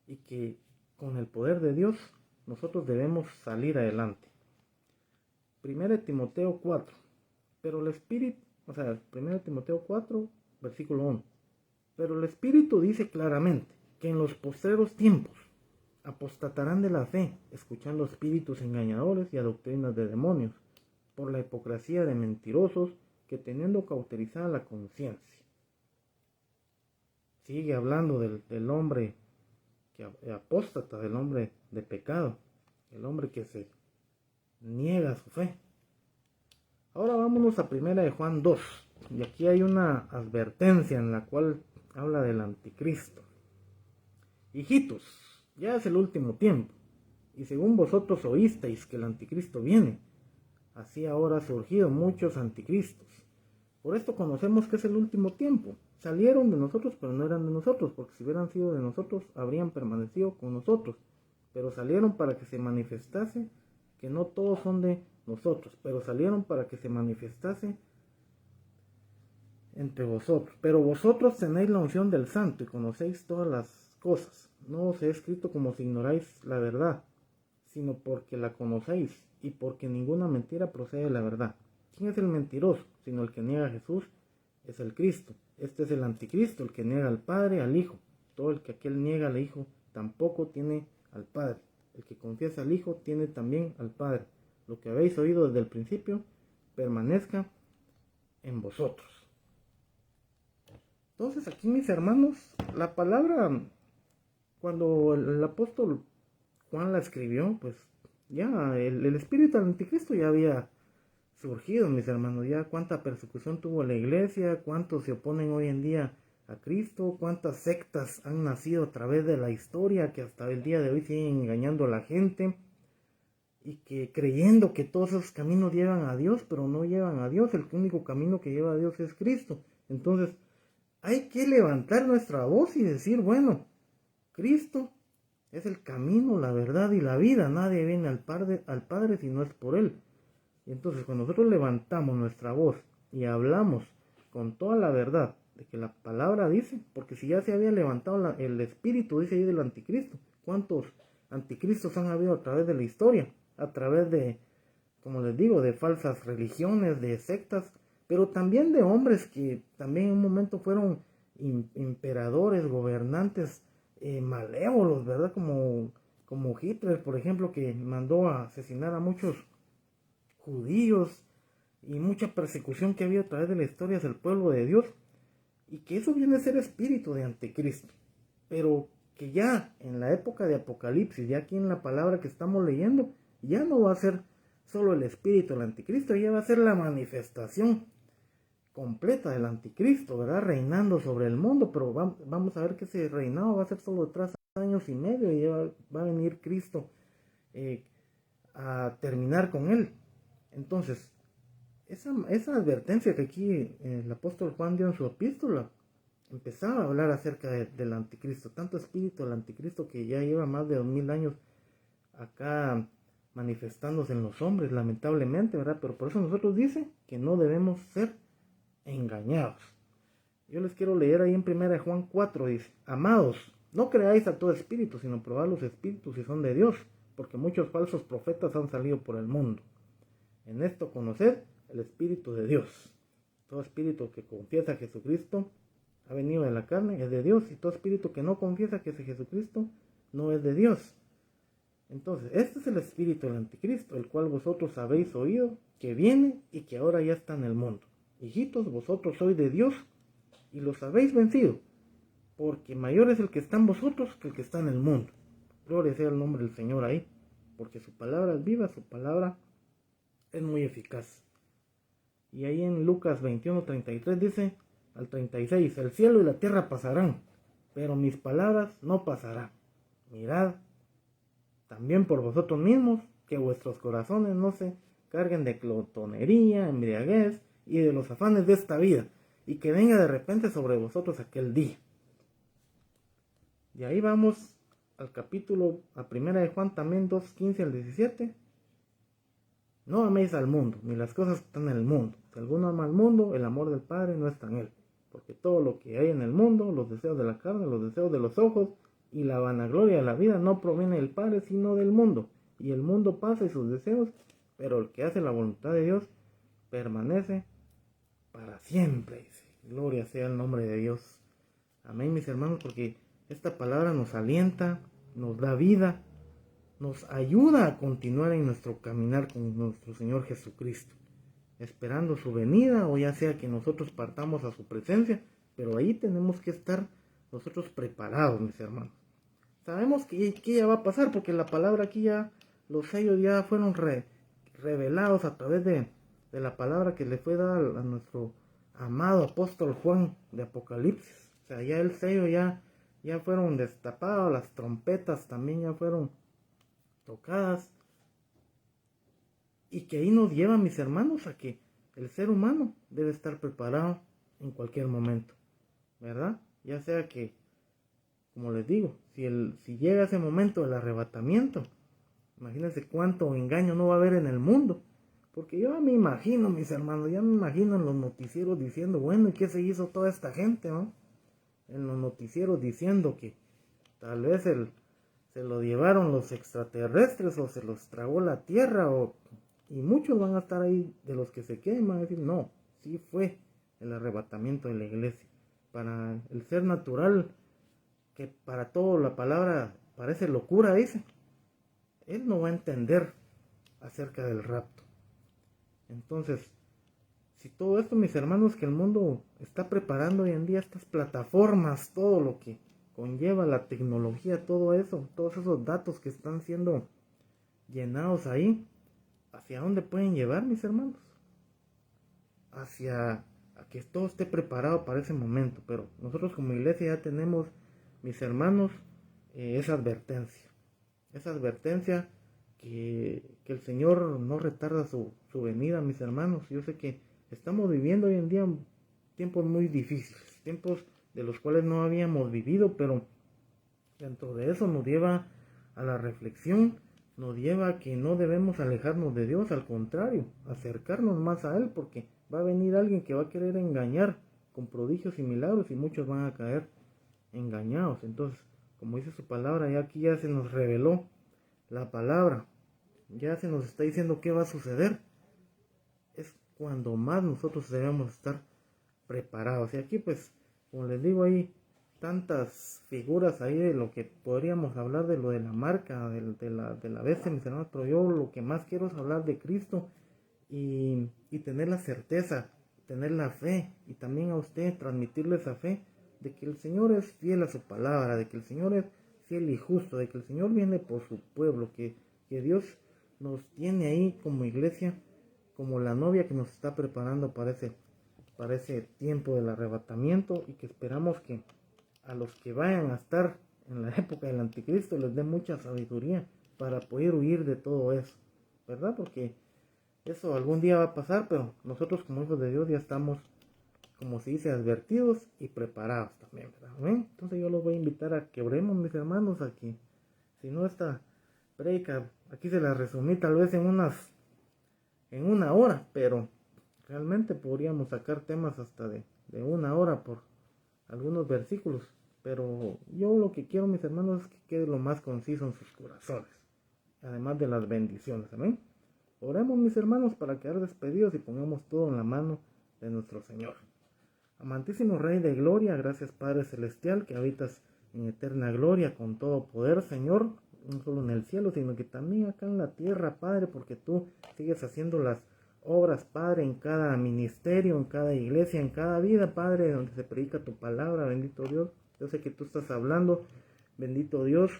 Y que con el poder de Dios nosotros debemos salir adelante. 1 Timoteo 4. Pero el Espíritu, 1 Timoteo 4, versículo 1. Pero el Espíritu dice claramente que en los postreros tiempos apostatarán de la fe, escuchando espíritus engañadores y a doctrinas de demonios, por la hipocresía de mentirosos que teniendo cauterizada la conciencia. Sigue hablando del hombre que apóstata, del hombre de pecado, el hombre que se niega su fe. Ahora vámonos a 1 de Juan 2, y aquí hay una advertencia en la cual habla del anticristo. Hijitos, ya es el último tiempo, y según vosotros oísteis que el anticristo viene, así ahora han surgido muchos anticristos. Por esto conocemos que es el último tiempo. Salieron de nosotros, pero no eran de nosotros, porque si hubieran sido de nosotros, habrían permanecido con nosotros. Pero salieron para que se manifestase que no todos son de nosotros, pero salieron para que se manifestase entre vosotros. Pero vosotros tenéis la unción del Santo y conocéis todas las cosas. No os he escrito como si ignoráis la verdad, sino porque la conocéis y porque ninguna mentira procede de la verdad. ¿Quién es el mentiroso? Sino el que niega a Jesús es el Cristo. Este es el anticristo, el que niega al Padre, al Hijo. Todo el que aquel niega al Hijo tampoco tiene al Padre. El que confiesa al Hijo tiene también al Padre. Lo que habéis oído desde el principio permanezca en vosotros. Entonces aquí, mis hermanos, la palabra, cuando el apóstol Juan la escribió, pues ya el espíritu del anticristo ya había surgido, mis hermanos. Ya cuánta persecución tuvo la iglesia, cuántos se oponen hoy en día a Cristo, cuántas sectas han nacido a través de la historia que hasta el día de hoy siguen engañando a la gente y que creyendo que todos esos caminos llevan a Dios, pero no llevan a Dios. El único camino que lleva a Dios es Cristo. Entonces hay que levantar nuestra voz y decir, bueno, Cristo es el camino, la verdad y la vida. Nadie viene al Padre si no es por Él. Y entonces cuando nosotros levantamos nuestra voz y hablamos con toda la verdad de que la palabra dice, porque si ya se había levantado el espíritu, dice ahí, del anticristo, ¿cuántos anticristos han habido a través de la historia? A través de, como les digo, de falsas religiones, de sectas, pero también de hombres que también en un momento fueron emperadores, gobernantes malévolos, ¿verdad? Como Hitler, por ejemplo, que mandó a asesinar a muchos judíos y mucha persecución que había a través de la historia del pueblo de Dios, y que eso viene a ser espíritu de anticristo, pero que ya en la época de Apocalipsis, ya aquí en la palabra que estamos leyendo, ya no va a ser solo el espíritu del anticristo, ya va a ser la manifestación completa del anticristo, ¿verdad? Reinando sobre el mundo, pero vamos a ver que ese reinado va a ser solo de 3 años y medio, y ya va a venir Cristo a terminar con él. Entonces, esa advertencia que aquí el apóstol Juan dio en su epístola, empezaba a hablar acerca del anticristo, tanto espíritu del anticristo que ya lleva más de 2000 años acá manifestándose en los hombres, lamentablemente, ¿verdad? Pero por eso nosotros dice que no debemos ser engañados. Yo les quiero leer ahí en 1 Juan 4, dice, amados, no creáis a todo espíritu, sino probad los espíritus si son de Dios, porque muchos falsos profetas han salido por el mundo. En esto conoced el Espíritu de Dios. Todo espíritu que confiesa a Jesucristo ha venido de la carne, es de Dios, y todo espíritu que no confiesa que es Jesucristo no es de Dios. Entonces, este es el espíritu del anticristo, el cual vosotros habéis oído, que viene y que ahora ya está en el mundo. Hijitos, vosotros sois de Dios y los habéis vencido, porque mayor es el que está en vosotros que el que está en el mundo. Gloria sea el nombre del Señor ahí, porque su palabra es viva, su palabra es muy eficaz. Y ahí en Lucas 21:33 dice al 36, el cielo y la tierra pasarán, pero mis palabras no pasarán. Mirad también por vosotros mismos, que vuestros corazones no se carguen de glotonería, embriaguez y de los afanes de esta vida, y que venga de repente sobre vosotros aquel día. Y ahí vamos al capítulo, a primera de Juan también 2:15 al 17. No améis al mundo, ni las cosas que están en el mundo. Si alguno ama al mundo, el amor del Padre no está en él. Porque todo lo que hay en el mundo, los deseos de la carne, los deseos de los ojos y la vanagloria de la vida, no proviene del Padre, sino del mundo. Y el mundo pasa y sus deseos, pero el que hace la voluntad de Dios permanece para siempre. Gloria sea el nombre de Dios. Amén, mis hermanos, porque esta palabra nos alienta, nos da vida, nos ayuda a continuar en nuestro caminar con nuestro Señor Jesucristo, esperando su venida, o ya sea que nosotros partamos a su presencia, pero ahí tenemos que estar nosotros preparados, mis hermanos. Sabemos que ya va a pasar, porque la palabra aquí ya, los sellos ya fueron revelados a través de la palabra que le fue dada a nuestro amado apóstol Juan de Apocalipsis. O sea, ya el sello ya fueron destapados, las trompetas también ya fueron tocadas, y que ahí nos lleva, mis hermanos, a que el ser humano debe estar preparado en cualquier momento, ¿verdad? Ya sea que, como les digo, si llega ese momento del arrebatamiento, imagínense cuánto engaño no va a haber en el mundo, porque yo me imagino, mis hermanos, ya me imagino en los noticieros diciendo, bueno, ¿y qué se hizo toda esta gente, no? En los noticieros diciendo que tal vez se lo llevaron los extraterrestres, o se los tragó la tierra, y muchos van a estar ahí, de los que se queden, van a decir, no, sí fue el arrebatamiento de la iglesia. Para el ser natural, que para todo la palabra parece locura, dice, él no va a entender acerca del rapto. Entonces, si todo esto, mis hermanos, que el mundo está preparando hoy en día, estas plataformas, todo lo que conlleva la tecnología, todo eso, todos esos datos que están siendo llenados ahí, ¿hacia dónde pueden llevar, mis hermanos? Hacia a que todo esté preparado para ese momento. Pero nosotros como iglesia ya tenemos, mis hermanos, esa advertencia. Esa advertencia que el Señor no retarda su venida, mis hermanos. Yo sé que estamos viviendo hoy en día tiempos muy difíciles, tiempos de los cuales no habíamos vivido, pero dentro de eso nos lleva a la reflexión, nos lleva a que no debemos alejarnos de Dios, al contrario, acercarnos más a Él, porque va a venir alguien que va a querer engañar con prodigios y milagros y muchos van a caer engañados. Entonces, como dice su palabra, ya aquí ya se nos reveló la palabra, ya se nos está diciendo qué va a suceder. Es cuando más nosotros debemos estar preparados. Y aquí pues, como les digo, hay tantas figuras ahí de lo que podríamos hablar, de lo de la marca, de la bestia, mis hermanos, pero yo lo que más quiero es hablar de Cristo y tener la certeza, tener la fe, y también a usted transmitirle esa fe de que el Señor es fiel a su palabra, de que el Señor es fiel y justo, de que el Señor viene por su pueblo, que Dios nos tiene ahí como iglesia, como la novia que nos está preparando para ese tiempo del arrebatamiento, y que esperamos que a los que vayan a estar en la época del anticristo les dé mucha sabiduría para poder huir de todo eso, ¿verdad? Porque eso algún día va a pasar, pero nosotros como hijos de Dios ya estamos, como se dice, advertidos y preparados también, ¿verdad? ¿Ven? Entonces yo los voy a invitar a que oremos, mis hermanos, aquí. Si no, esta predica aquí se la resumí tal vez en una hora, pero realmente podríamos sacar temas hasta de una hora por algunos versículos. Pero yo lo que quiero, mis hermanos, es que quede lo más conciso en sus corazones, además de las bendiciones. Amén. Oremos, mis hermanos, para quedar despedidos y pongamos todo en la mano de nuestro Señor. Amantísimo Rey de Gloria, gracias Padre Celestial, que habitas en eterna gloria con todo poder, Señor, no solo en el cielo, sino que también acá en la tierra, Padre, porque tú sigues haciendo las obras, Padre, en cada ministerio, en cada iglesia, en cada vida, Padre, donde se predica tu palabra, bendito Dios. Yo sé que tú estás hablando, bendito Dios,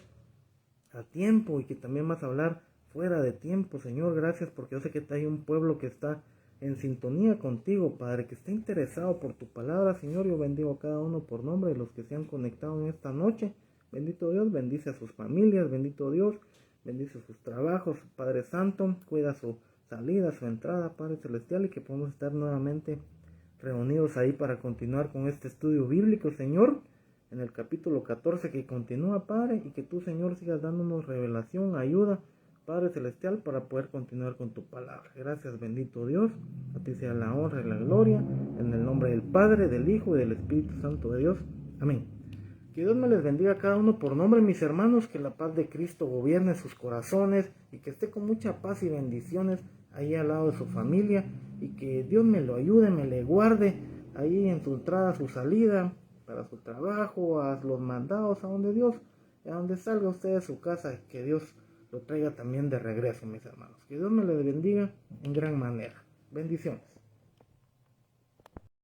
a tiempo, y que también vas a hablar fuera de tiempo, Señor. Gracias, porque yo sé que hay un pueblo que está en sintonía contigo, Padre, que está interesado por tu palabra, Señor. Yo bendigo a cada uno por nombre de los que se han conectado en esta noche. Bendito Dios, bendice a sus familias, bendito Dios, bendice sus trabajos, Padre Santo, cuida su salida, su entrada, Padre Celestial, y que podamos estar nuevamente reunidos ahí para continuar con este estudio bíblico, Señor, en el capítulo 14 que continúa, Padre, y que tú, Señor, sigas dándonos revelación, ayuda, Padre Celestial, para poder continuar con tu palabra. Gracias, bendito Dios, a ti sea la honra y la gloria, en el nombre del Padre, del Hijo y del Espíritu Santo de Dios. Amén. Que Dios me les bendiga a cada uno por nombre, mis hermanos, que la paz de Cristo gobierne sus corazones y que esté con mucha paz y bendiciones ahí al lado de su familia, y que Dios me lo ayude, me le guarde ahí en su entrada, su salida, para su trabajo, a los mandados, a donde Dios, a donde salga usted de su casa, que Dios lo traiga también de regreso, mis hermanos. Que Dios me le bendiga en gran manera. Bendiciones.